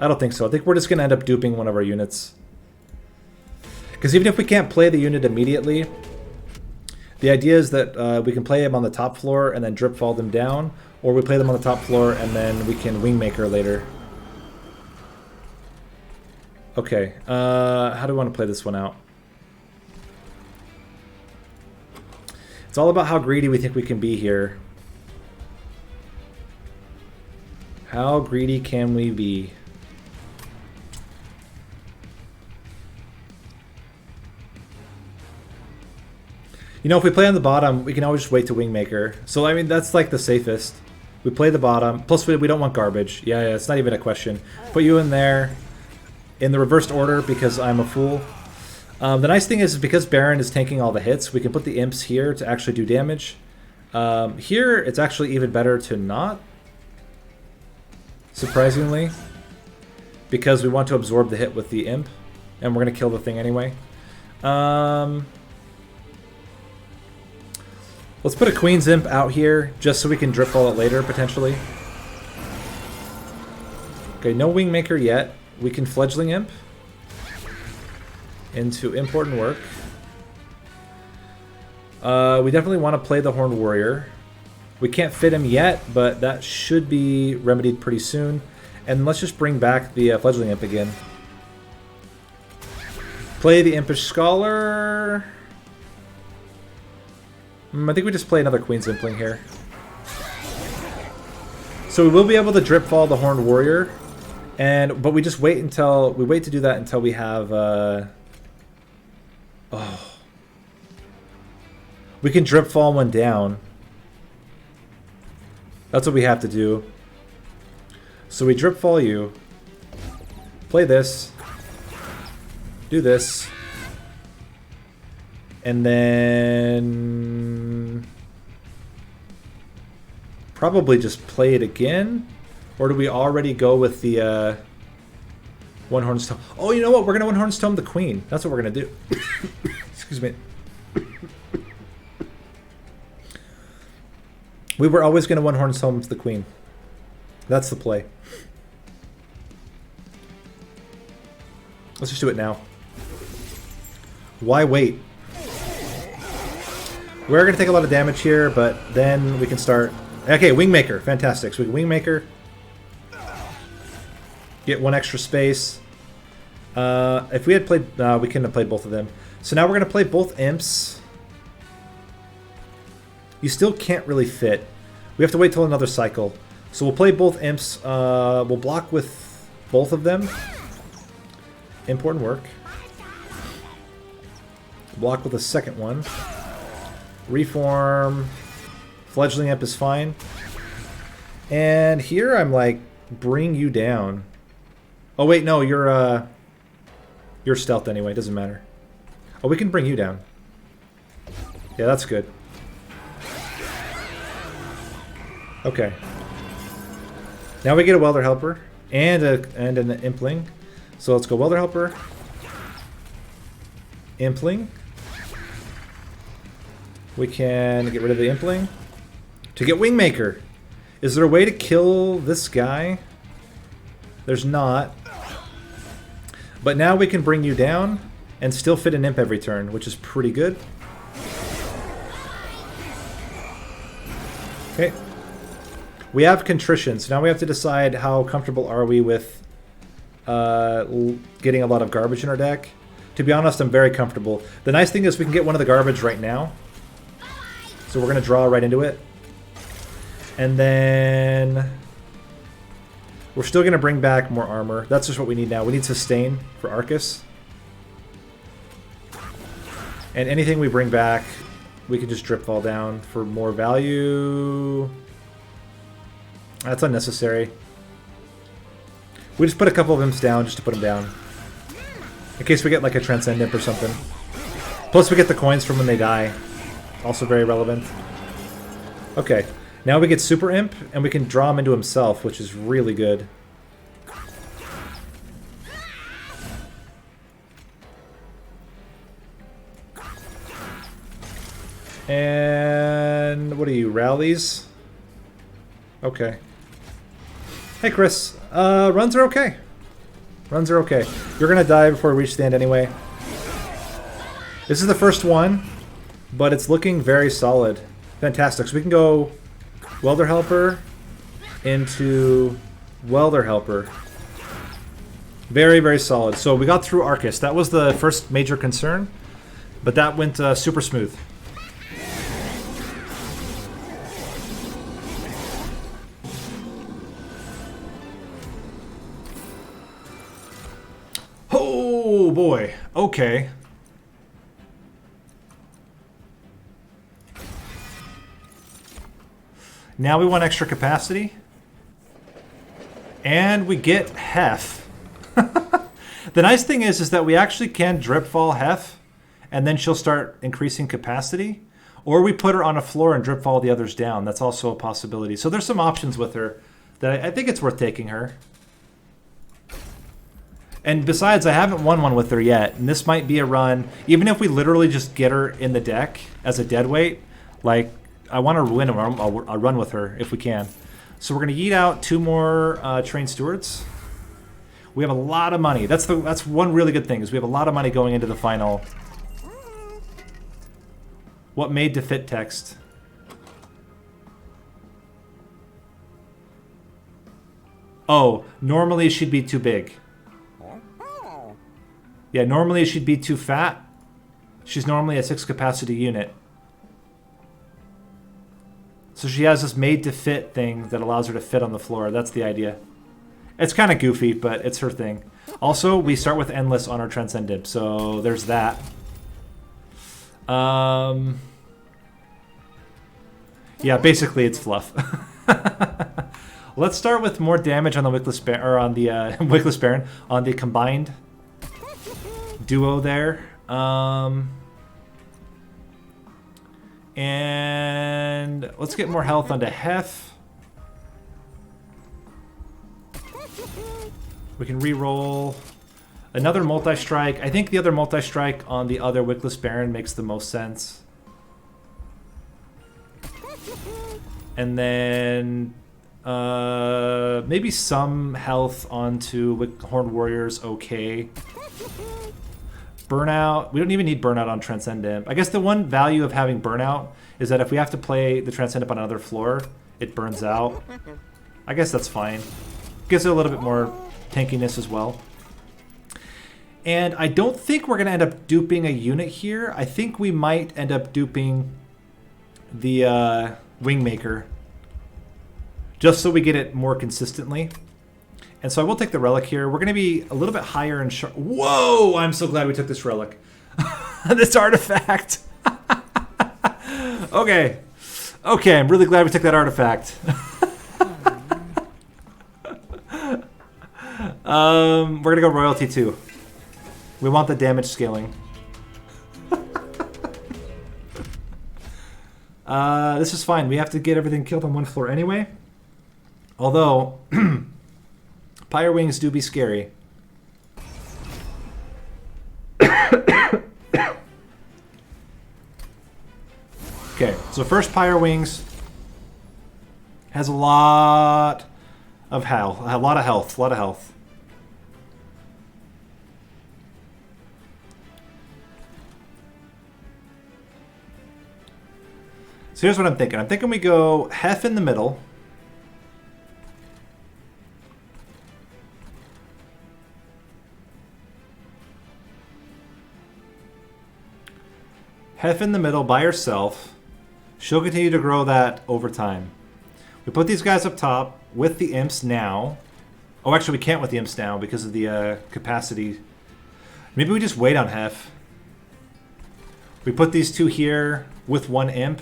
I don't think so. I think we're just going to end up duping one of our units. Because even if we can't play the unit immediately, the idea is that we can play them on the top floor and then drip fall them down, or we play them on the top floor and then we can Wingmaker later. Okay, how do we want to play this one out? It's all about how greedy we think we can be here. How greedy can we be? You know, if we play on the bottom, we can always just wait to Wingmaker. So, I mean, that's like the safest. We play the bottom. Plus, we don't want garbage. Yeah, it's not even a question. Put you in there in the reversed order because I'm a fool. The nice thing is because Baron is tanking all the hits, we can put the imps here to actually do damage. Here, it's actually even better to not. Surprisingly. because we want to absorb the hit with the imp, and we're going to kill the thing anyway. Let's put a Queen's Imp out here, just so we can dripfall it later, potentially. Okay, no Wingmaker yet. We can Fledgling Imp into Important Work. We definitely want to play the Horned Warrior. We can't fit him yet, but that should be remedied pretty soon. And let's just bring back the Fledgling Imp again. Play the Impish Scholar. I think we just play another Queen's Impling here. So we will be able to dripfall the Horned Warrior, but we just wait until we wait to do that until we have. We can dripfall one down. That's what we have to do. So we dripfall you. Play this. Do this. And then probably just play it again. Or do we already go with the One Horned Tome? Oh, you know what? We're going to One Horned Tome the Queen. That's what we're going to do. Excuse me. We were always going to One Horned Tome the Queen. That's the play. Let's just do it now. Why wait? We're going to take a lot of damage here, but then we can start... Okay, Wingmaker. Fantastic. So we can Wingmaker. Get one extra space. If we had played... we couldn't have played both of them. So now we're going to play both Imps. You still can't really fit. We have to wait till another cycle. So we'll play both Imps. We'll block with both of them. Important Work. Block with a second one. Reform. Fledgling Imp is fine. And here I'm like, bring you down. Oh wait, no, you're stealth anyway, doesn't matter. Oh, we can bring you down. Yeah, that's good. Okay. Now we get a Welder Helper and an Impling. So let's go Welder Helper. Impling. We can get rid of the Impling to get Wingmaker. Is there a way to kill this guy? There's not. But now we can bring you down and still fit an Imp every turn, which is pretty good. Okay. We have Contrition, so now we have to decide how comfortable are we with getting a lot of garbage in our deck. To be honest, I'm very comfortable. The nice thing is we can get one of the garbage right now. So we're going to draw right into it. And then we're still going to bring back more armor. That's just what we need now. We need Sustain for Arcus. And anything we bring back, we can just dripfall down for more value. That's unnecessary. We just put a couple of imps down just to put them down. In case we get like a Transcend Imp or something. Plus we get the coins from when they die. Also very relevant. Okay, now we get Super Imp, and we can draw him into himself, which is really good. And what are you, rallies? Okay. Hey Chris, runs are okay. Runs are okay. You're gonna die before we reach the end anyway. This is the first one, but it's looking very solid. Fantastic. So we can go Welder Helper into Welder Helper. Very, very solid. So we got through Arcus. That was the first major concern, but that went super smooth. Oh boy. Okay. Now we want extra capacity. And we get Heph. The nice thing is that we actually can dripfall Heph, and then she'll start increasing capacity. Or we put her on a floor and dripfall the others down. That's also a possibility. So there's some options with her that I think it's worth taking her. And besides, I haven't won one with her yet, and this might be a run. Even if we literally just get her in the deck as a deadweight, like, I want to win a run with her if we can. So we're going to yeet out 2 more trained stewards. We have a lot of money. That's one really good thing, is we have a lot of money going into the final. What made to fit text? Oh, normally she'd be too big. Yeah, normally she'd be too fat. She's normally a 6 capacity unit. So she has this made to fit thing that allows her to fit on the floor. That's the idea. It's kind of goofy, but it's her thing. Also, we start with Endless on our Transcendent, so there's that. Yeah, basically it's fluff. Let's start with more damage on the Wickless Baron, or on the Wickless Baron, on the combined duo there. And let's get more health onto Heph. We can re-roll another multi-strike. I think the other multi-strike on the other Wickless Baron makes the most sense. And then maybe some health onto Horned Warriors, okay. Burnout, we don't even need Burnout on Transcendent. I guess the one value of having Burnout is that if we have to play the Transcendent on another floor, it burns out. I guess that's fine. Gives it a little bit more tankiness as well. And I don't think we're going to end up duping a unit here. I think we might end up duping the Wingmaker, just so we get it more consistently. And so I will take the relic here. We're going to be a little bit higher in sharp. Whoa! I'm so glad we took this relic. This artifact. Okay. Okay, I'm really glad we took that artifact. We're going to go royalty too. We want the damage scaling. This is fine. We have to get everything killed on one floor anyway. Although, Pyre Wings do be scary. Okay, so first Pyre Wings has a lot of health. A lot of health. So here's what I'm thinking. I'm thinking we go Heph in the middle. Heph in the middle by herself. She'll continue to grow that over time. We put these guys up top with the imps now. Oh, actually we can't with the imps now because of the capacity. Maybe we just wait on Heph. We put these 2 here with 1 imp.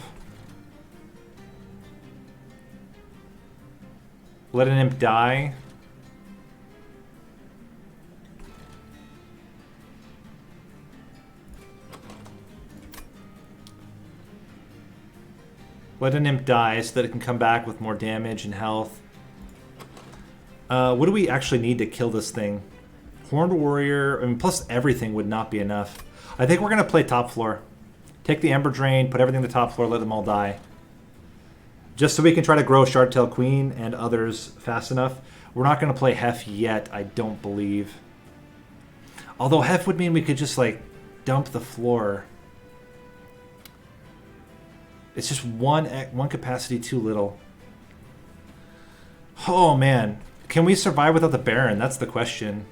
Let an imp die. Let an imp die so that it can come back with more damage and health. What do we actually need to kill this thing? Horned Warrior, I mean, plus everything would not be enough. I think we're going to play top floor. Take the Ember Drain, put everything on the top floor, let them all die. Just so we can try to grow Shardtail Queen and others fast enough. We're not going to play Heph yet, I don't believe. Although Heph would mean we could just, like, dump the floor. It's just one capacity too little. Oh, man. Can we survive without the Baron? That's the question.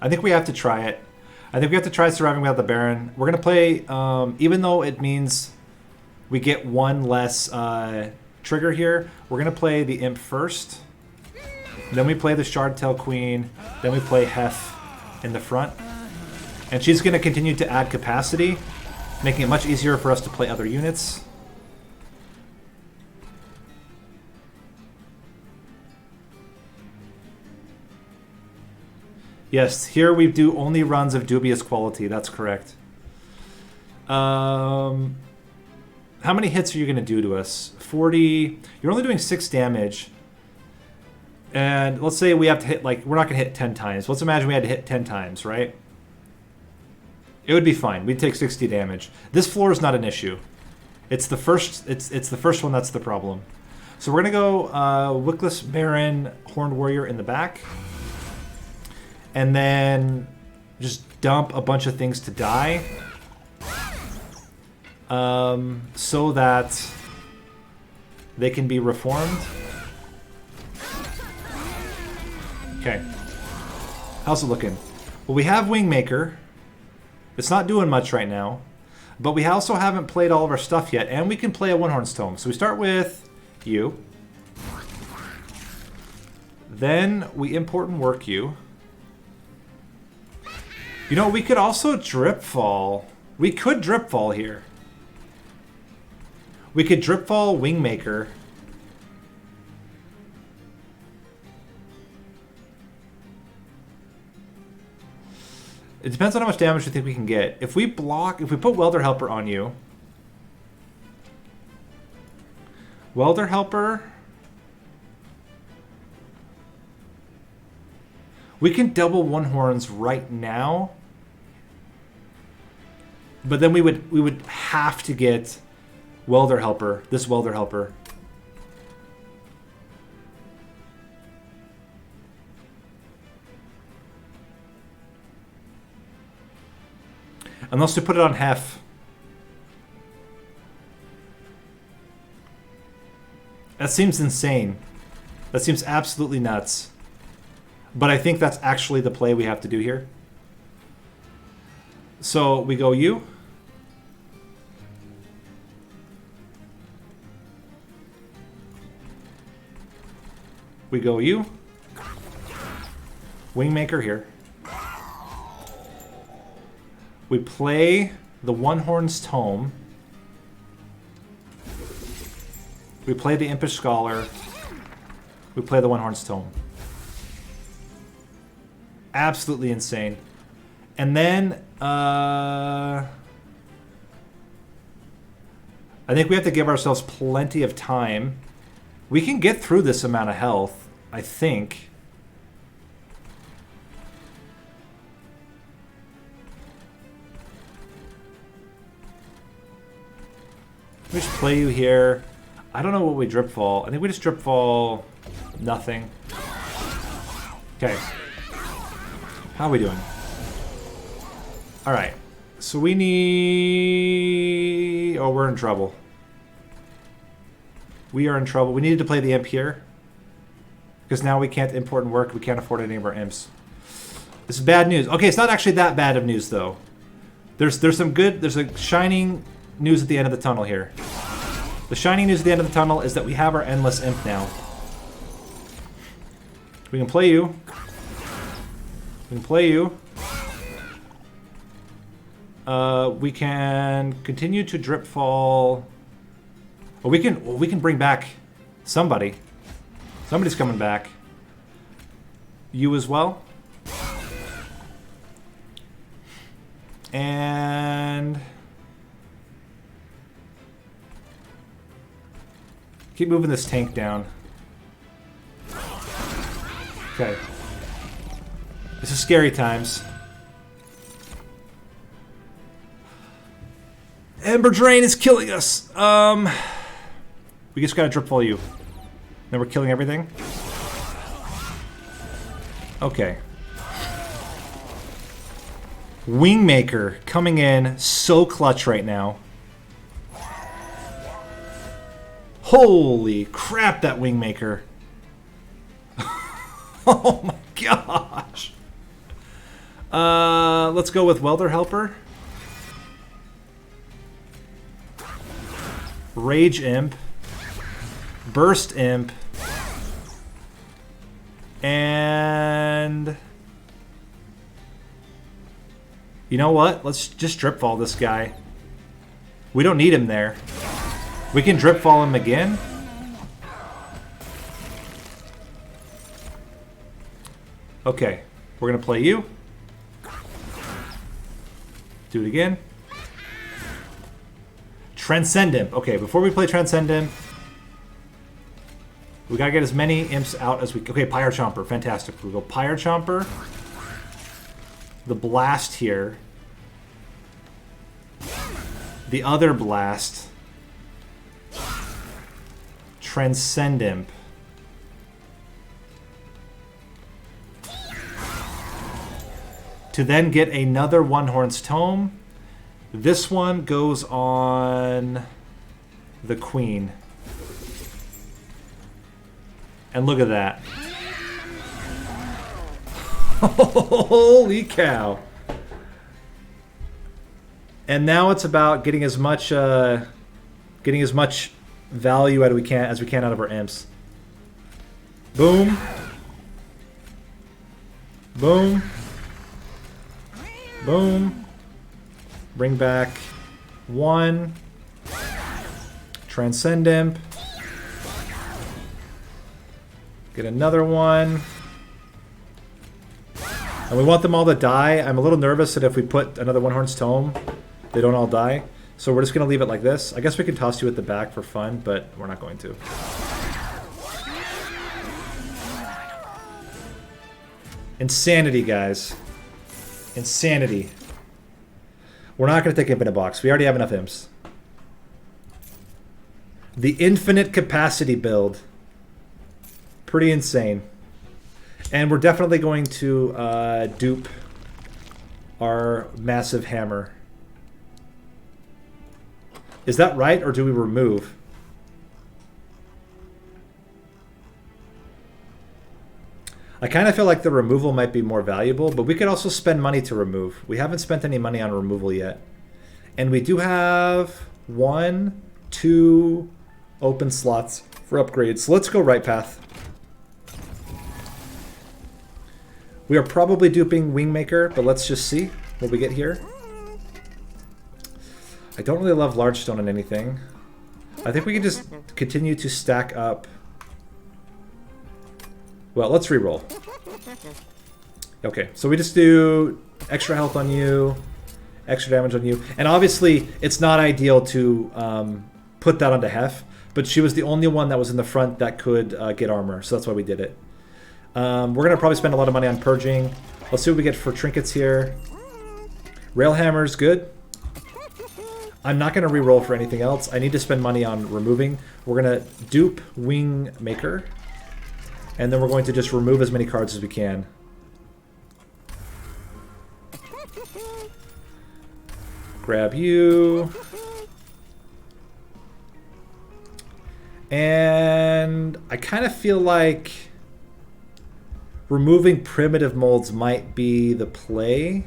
I think we have to try it. I think we have to try surviving without the Baron. We're going to play, even though it means we get 1 less trigger here, we're going to play the Imp first. Then we play the Shardtail Queen. Then we play Heph in the front. And she's going to continue to add capacity, making it much easier for us to play other units. Yes, here we do only runs of dubious quality. That's correct. How many hits are you going to do to us? 40. You're only doing 6 damage. And let's say we have to hit, like, we're not going to hit 10 times. Let's imagine we had to hit 10 times, right? It would be fine. We'd take 60 damage. This floor is not an issue. It's the first one that's the problem. So we're going to go Wickless Baron, Horned Warrior in the back. And then just dump a bunch of things to die. So that they can be reformed. Okay. How's it looking? Well, we have Wingmaker. It's not doing much right now. But we also haven't played all of our stuff yet. And we can play a One-Horn's Tome. So we start with you. Then we import and work you. You know, we could also drip fall. We could drip fall here. We could drip fall Wingmaker. It depends on how much damage we think we can get. If we block, if we put Welder Helper on you. Welder Helper. We can double One Horns right now. But then we would have to get Welder Helper, this Welder Helper. Unless we put it on Heph. That seems insane. That seems absolutely nuts. But I think that's actually the play we have to do here. So we go you. We go you. Wingmaker here. We play the One-Horn's Tome. We play the Impish Scholar. We play the One-Horn's Tome. Absolutely insane. And then, I think we have to give ourselves plenty of time. We can get through this amount of health, I think. We just play you here. I don't know what we drip fall. I think we just drip fall nothing. Okay. How are we doing? Alright. So we need... Oh, we're in trouble. We are in trouble. We needed to play the imp here. Because now we can't import and work. We can't afford any of our imps. This is bad news. Okay, it's not actually that bad of news, though. There's some good... There's a shining news at the end of the tunnel here. The shining news at the end of the tunnel is that we have our endless imp now. We can play you. We can play you. We can continue to drip fall. Well, we can bring back somebody. Somebody's coming back. You as well. And keep moving this tank down. Okay. This is scary times. Ember Drain is killing us. We just gotta drip fall you. Then we're killing everything. Okay. Wingmaker coming in so clutch right now. Holy crap, that Wingmaker. Oh my gosh. Let's go with Welder Helper. Rage Imp. Burst Imp. And... You know what? Let's just drip fall this guy. We don't need him there. We can drip fall him again. Okay, we're gonna play you. Do it again. Transcend Imp. Okay, before we play Transcend Imp, We gotta get as many imps out as we... Okay, Pyre Chomper. Fantastic. We go Pyre Chomper. The Blast here. The other Blast. Transcend Imp. To then get another One Horn's Tome. This one goes on the Queen. And look at that. Holy cow. And now it's about getting as much value as we can out of our imps. Boom. Boom. Boom. Bring back 1. Transcend Imp. Get another one. And we want them all to die. I'm a little nervous that if we put another One Horn's Tome, they don't all die. So we're just going to leave it like this. I guess we can toss you at the back for fun, but we're not going to. Insanity, guys. Insanity. We're not going to take Infinite Box. We already have enough imps. The Infinite Capacity build. Pretty insane. And we're definitely going to dupe our massive hammer. Is that right, or do we remove? I kind of feel like the removal might be more valuable, but we could also spend money to remove. We haven't spent any money on removal yet. And we do have 1, 2 open slots for upgrades. So let's go right path. We are probably duping Wingmaker, but let's just see what we get here. I don't really love large stone on anything. I think we can just continue to stack up. Well, let's reroll. Okay, so we just do extra health on you, extra damage on you. And obviously, it's not ideal to put that onto Heph, but she was the only one that was in the front that could get armor, so that's why we did it. We're going to probably spend a lot of money on purging. Let's see what we get for trinkets here. Railhammer's good. I'm not going to reroll for anything else. I need to spend money on removing. We're going to dupe Wingmaker. And then we're going to just remove as many cards as we can. Grab you. And I kind of feel like removing primitive molds might be the play.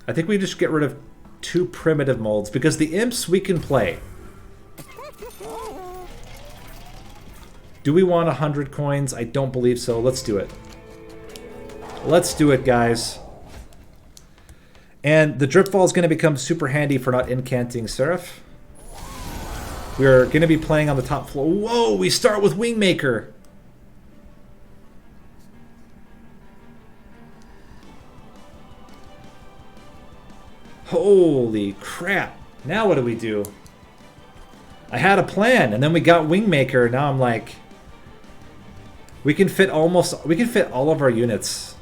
I think we just get rid of 2 primitive molds because the imps we can play. Do we want 100 coins? I don't believe so. Let's do it. Let's do it, guys. And the Dripfall is going to become super handy for not incanting Seraph. We are going to be playing on the top floor. Whoa, we start with Wingmaker. Holy crap. Now what do we do? I had a plan, and then we got Wingmaker. Now I'm like... We can fit all of our units.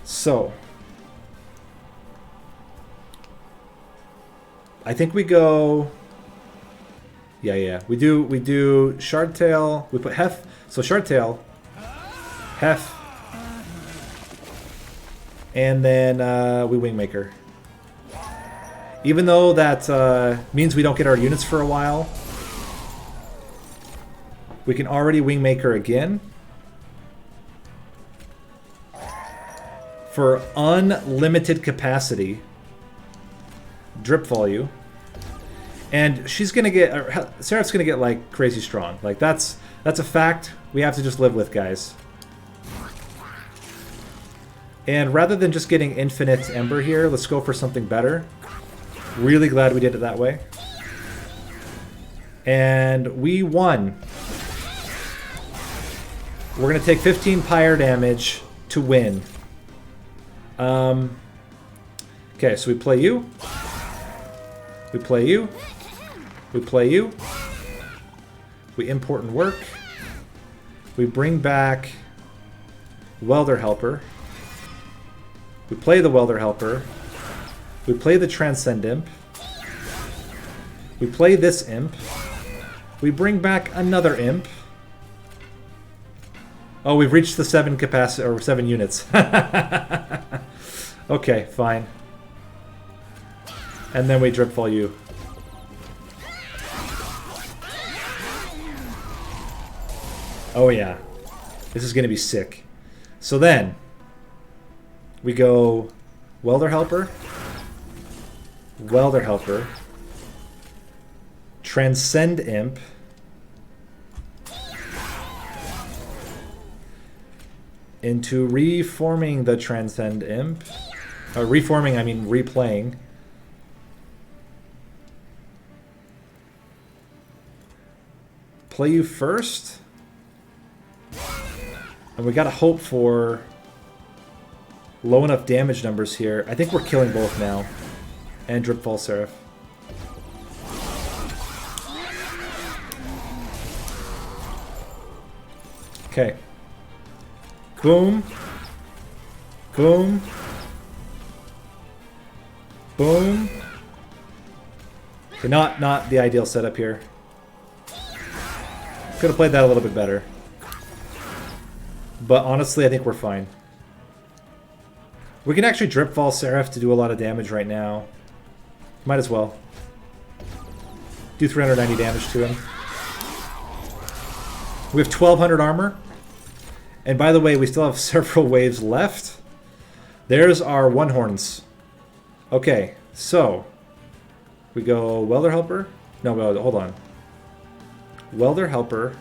So I think we go. Yeah. We do Shardtail. We put Heph. So Shardtail, Heph, and then we Wingmaker. Even though that means we don't get our units for a while, we can already Wingmaker again for unlimited capacity. Dripfall you. And she's gonna get, Seraph's gonna get like crazy strong. Like that's a fact we have to just live with, guys. And rather than just getting infinite Ember here, let's go for something better. Really glad we did it that way. And we won. We're going to take 15 pyre damage to win. Okay, so we play you. We play you. We play you. We import and work. We bring back Welder Helper. We play the Welder Helper. We play the Transcend Imp. We play this Imp. We bring back another Imp. Oh, we've reached the 7 capacity or 7 units. Okay, fine. And then we Dripfall you. Oh yeah. This is gonna be sick. So then we go Welder Helper. Welder Helper. Transcend Imp. Into reforming the Transcend Imp. Reforming, I mean replaying. Play you first. And we gotta hope for low enough damage numbers here. I think we're killing both now. And Dripfall Seraph. Okay. Boom. Boom. Boom. Okay, not the ideal setup here. Could have played that a little bit better. But honestly, I think we're fine. We can actually Dripfall Seraph to do a lot of damage right now. Might as well. Do 390 damage to him. We have 1200 armor. And by the way, we still have several waves left. There's our one horns. Okay, so we go Welder Helper. No, hold on. Welder Helper.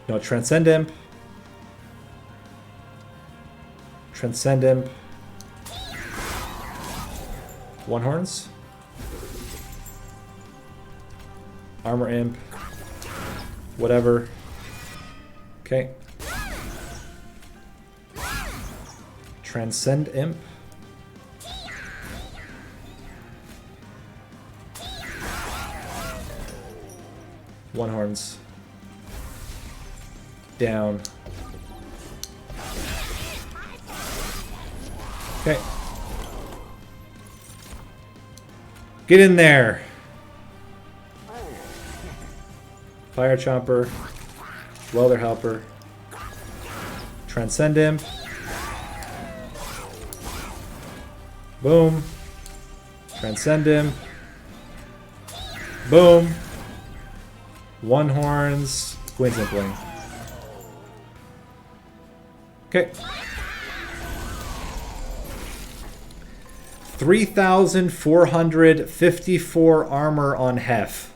No, Transcend Imp. Transcend Imp. One horns. Armor Imp. Whatever. Okay. Transcend Imp. One horns. Down. Okay. Get in there. Fire Chomper. Welder Helper. Transcend Imp. Boom. Transcend Imp. Boom. One horns. Queen's Impling. Okay. 3,454 armor on Heph.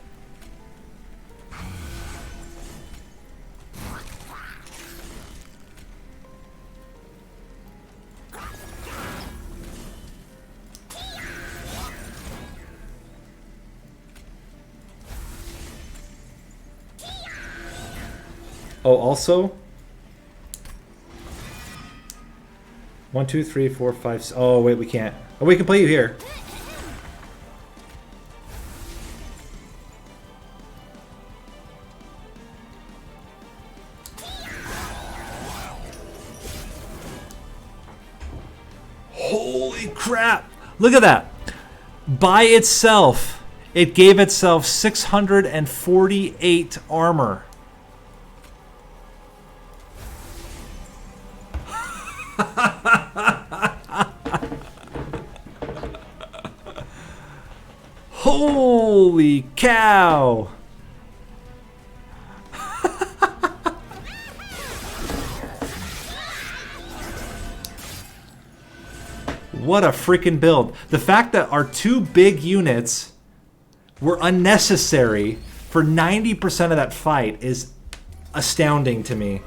Oh, also 1, 2, 3, 4, 5. Oh, wait, we can't. Oh, we can play you here. Holy crap! Look at that. By itself, it gave itself 648 armor. Holy cow! What a freaking build. The fact that our two big units were unnecessary for 90% of that fight is astounding to me.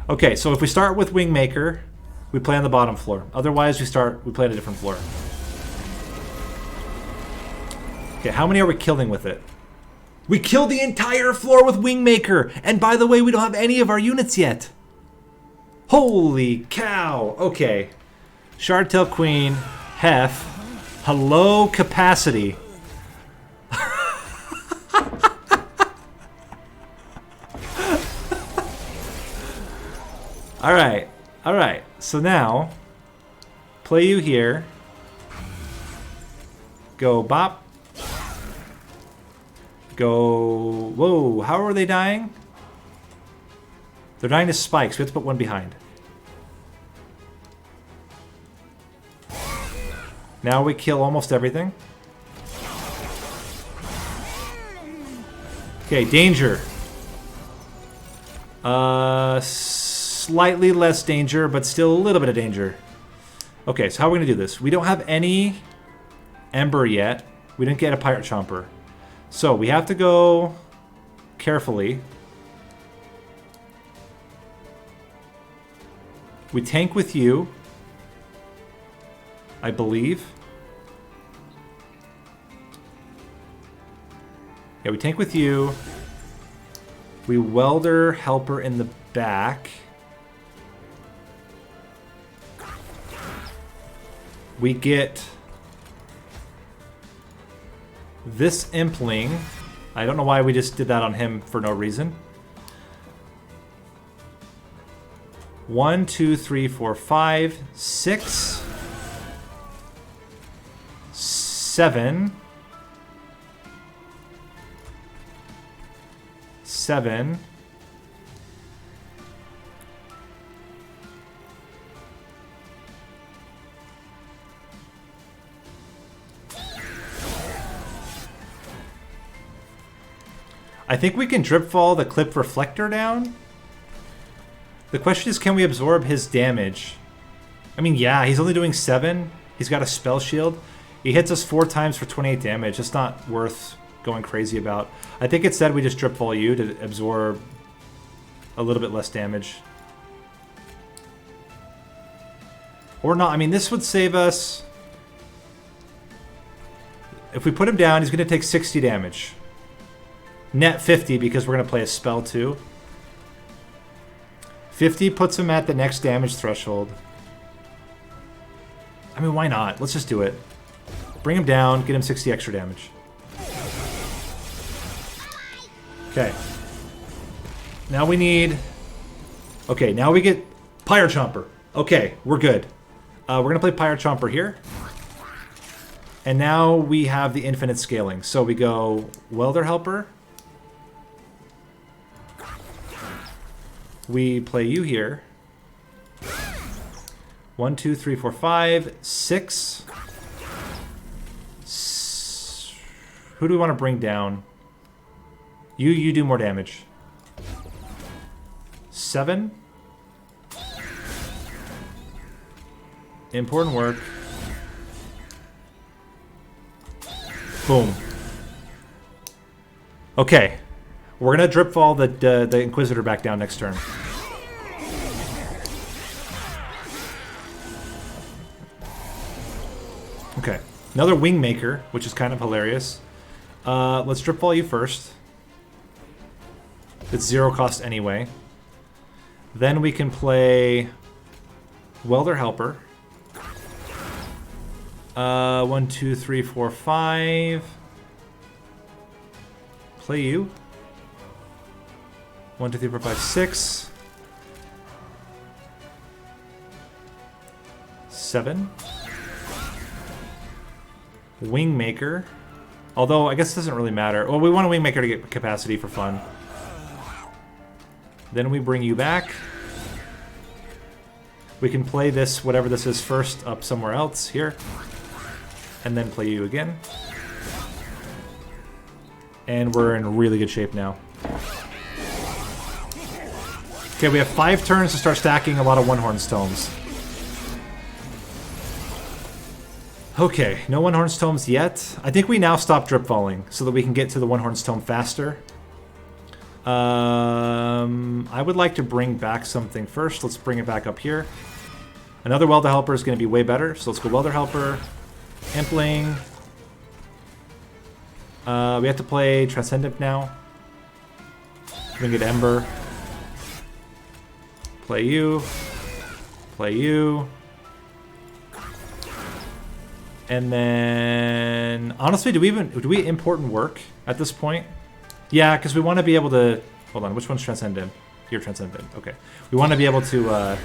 Okay, so if we start with Wingmaker, we play on the bottom floor. Otherwise, we play on a different floor. Okay, how many are we killing with it? We killed the entire floor with Wingmaker. And by the way, we don't have any of our units yet. Holy cow. Okay. Shardtail Queen, Heph. Hello, capacity. Alright. Alright. So now, play you here. Go bop. Go... Whoa, how are they dying? They're dying to spikes. We have to put one behind. Now we kill almost everything. Okay, danger. Slightly less danger, but still a little bit of danger. Okay, so how are we going to do this? We don't have any Ember yet. We didn't get a Pirate Chomper. So we have to go carefully. We tank with you, I believe. Yeah, we tank with you. We welder helper in the back. We get this Impling. I don't know why we just did that on him for no reason. 1, 2, 3, 4, 5, 6, 7, 7. I think we can drip fall the clip reflector down. The question is, can we absorb his damage? I mean, yeah, he's only doing 7. He's got a spell shield. He hits us 4 times for 28 damage. It's not worth going crazy about. I think it said we just drip fall you to absorb a little bit less damage. Or not. I mean, this would save us. If we put him down, he's going to take 60 damage. Net 50 because we're going to play a spell too. 50 puts him at the next damage threshold. I mean, why not? Let's just do it. Bring him down, get him 60 extra damage. Okay. Now we need... Okay, now we get Pyre Chomper. Okay, we're good. We're going to play Pyre Chomper here. And now we have the infinite scaling. So we go Welder Helper. We play you here. 1, 2, 3, 4, 5, 6. Who do we want to bring down? You do more damage. 7. Important work. Boom. Okay. We're going to drip fall the Inquisitor back down next turn. Okay. Another Wingmaker, which is kind of hilarious. Let's drip fall you first. It's 0 cost anyway. Then we can play Welder Helper. 1, 2, 3, 4, 5. Play you. 1, 2, 3, 4, 5, 6. 7. Wingmaker. Although, I guess it doesn't really matter. Well, we want a Wingmaker to get capacity for fun. Then we bring you back. We can play this, whatever this is, first up somewhere else. Here. And then play you again. And we're in really good shape now. Okay, we have 5 turns to start stacking a lot of One-Horn's Tomes. Okay, no One-Horn's Tomes yet. I think we now stop drip falling so that we can get to the One-Horn's Tome faster. I would like to bring back something first. Let's bring it back up here. Another Welder Helper is going to be way better, so let's go Welder Helper. Impling. We have to play Transcendent now. Bring it Ember. Play you. Play you. And then, honestly, do we import and work at this point? Yeah, because we want to be able to. Hold on, which one's Transcendent? You're Transcendent. Okay, we want to be able to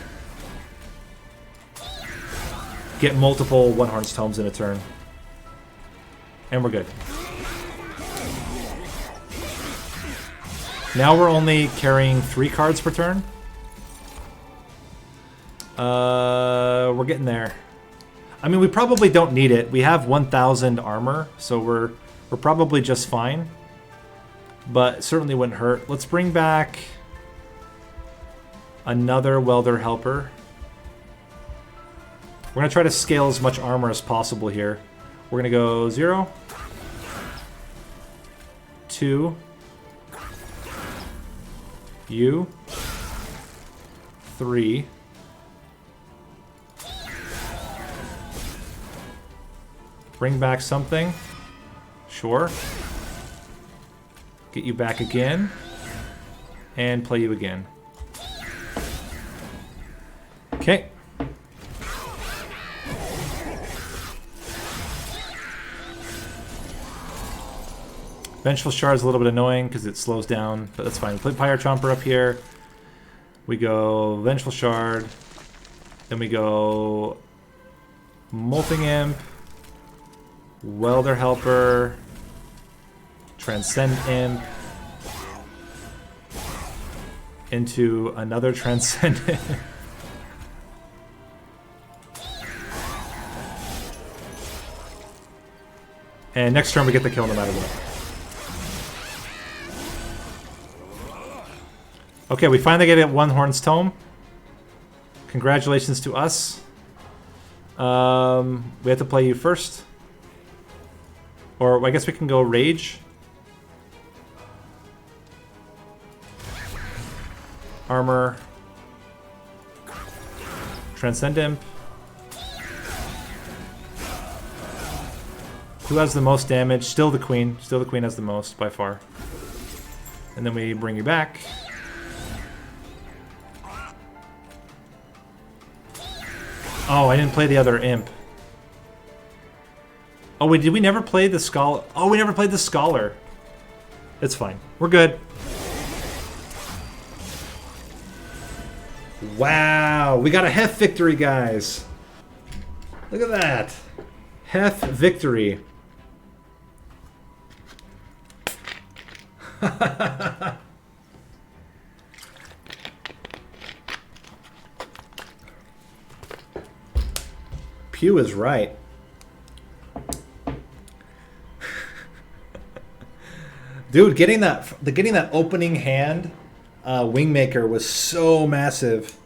get multiple One Horn's Tomes in a turn, and we're good. Now we're only carrying 3 cards per turn. We're getting there. I mean, we probably don't need it. We have 1,000 armor, so we're probably just fine. But it certainly wouldn't hurt. Let's bring back another Welder Helper. We're going to try to scale as much armor as possible here. We're going to go 0, 2, you, 3, bring back something. Sure. Get you back again. And play you again. Okay. Vengeful Shard is a little bit annoying because it slows down, but that's fine. We play Pyre Chomper up here. We go Vengeful Shard. Then we go Molting Imp. Welder Helper, Transcend Imp, into another Transcendent. And next turn we get the kill no matter what. Okay, we finally get it One Horn's Tome. Congratulations to us. We have to play you first. Or I guess we can go Rage. Armor. Transcend Imp. Who has the most damage? Still the Queen. Still the Queen has the most by far. And then we bring you back. Oh, I didn't play the other Imp. Oh wait, did we never play the Scholar? Oh, we never played the Scholar. It's fine. We're good. Wow, we got a Heph victory, guys. Look at that. Heph victory. Pew is right. Dude, getting that opening hand Wingmaker was so massive.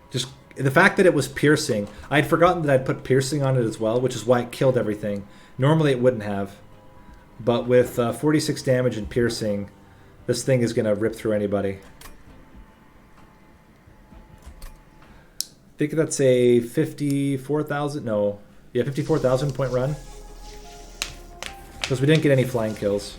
Just the fact that it was piercing. I had forgotten that I'd put piercing on it as well, which is why it killed everything. Normally it wouldn't have. But with 46 damage and piercing, this thing is going to rip through anybody. I think that's a 54,000, no. Yeah, 54,000 point run. Because we didn't get any flying kills.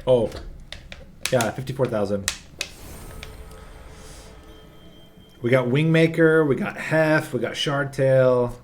Oh. Yeah, 54,000. We got Wingmaker, we got Heph, we got Shardtail.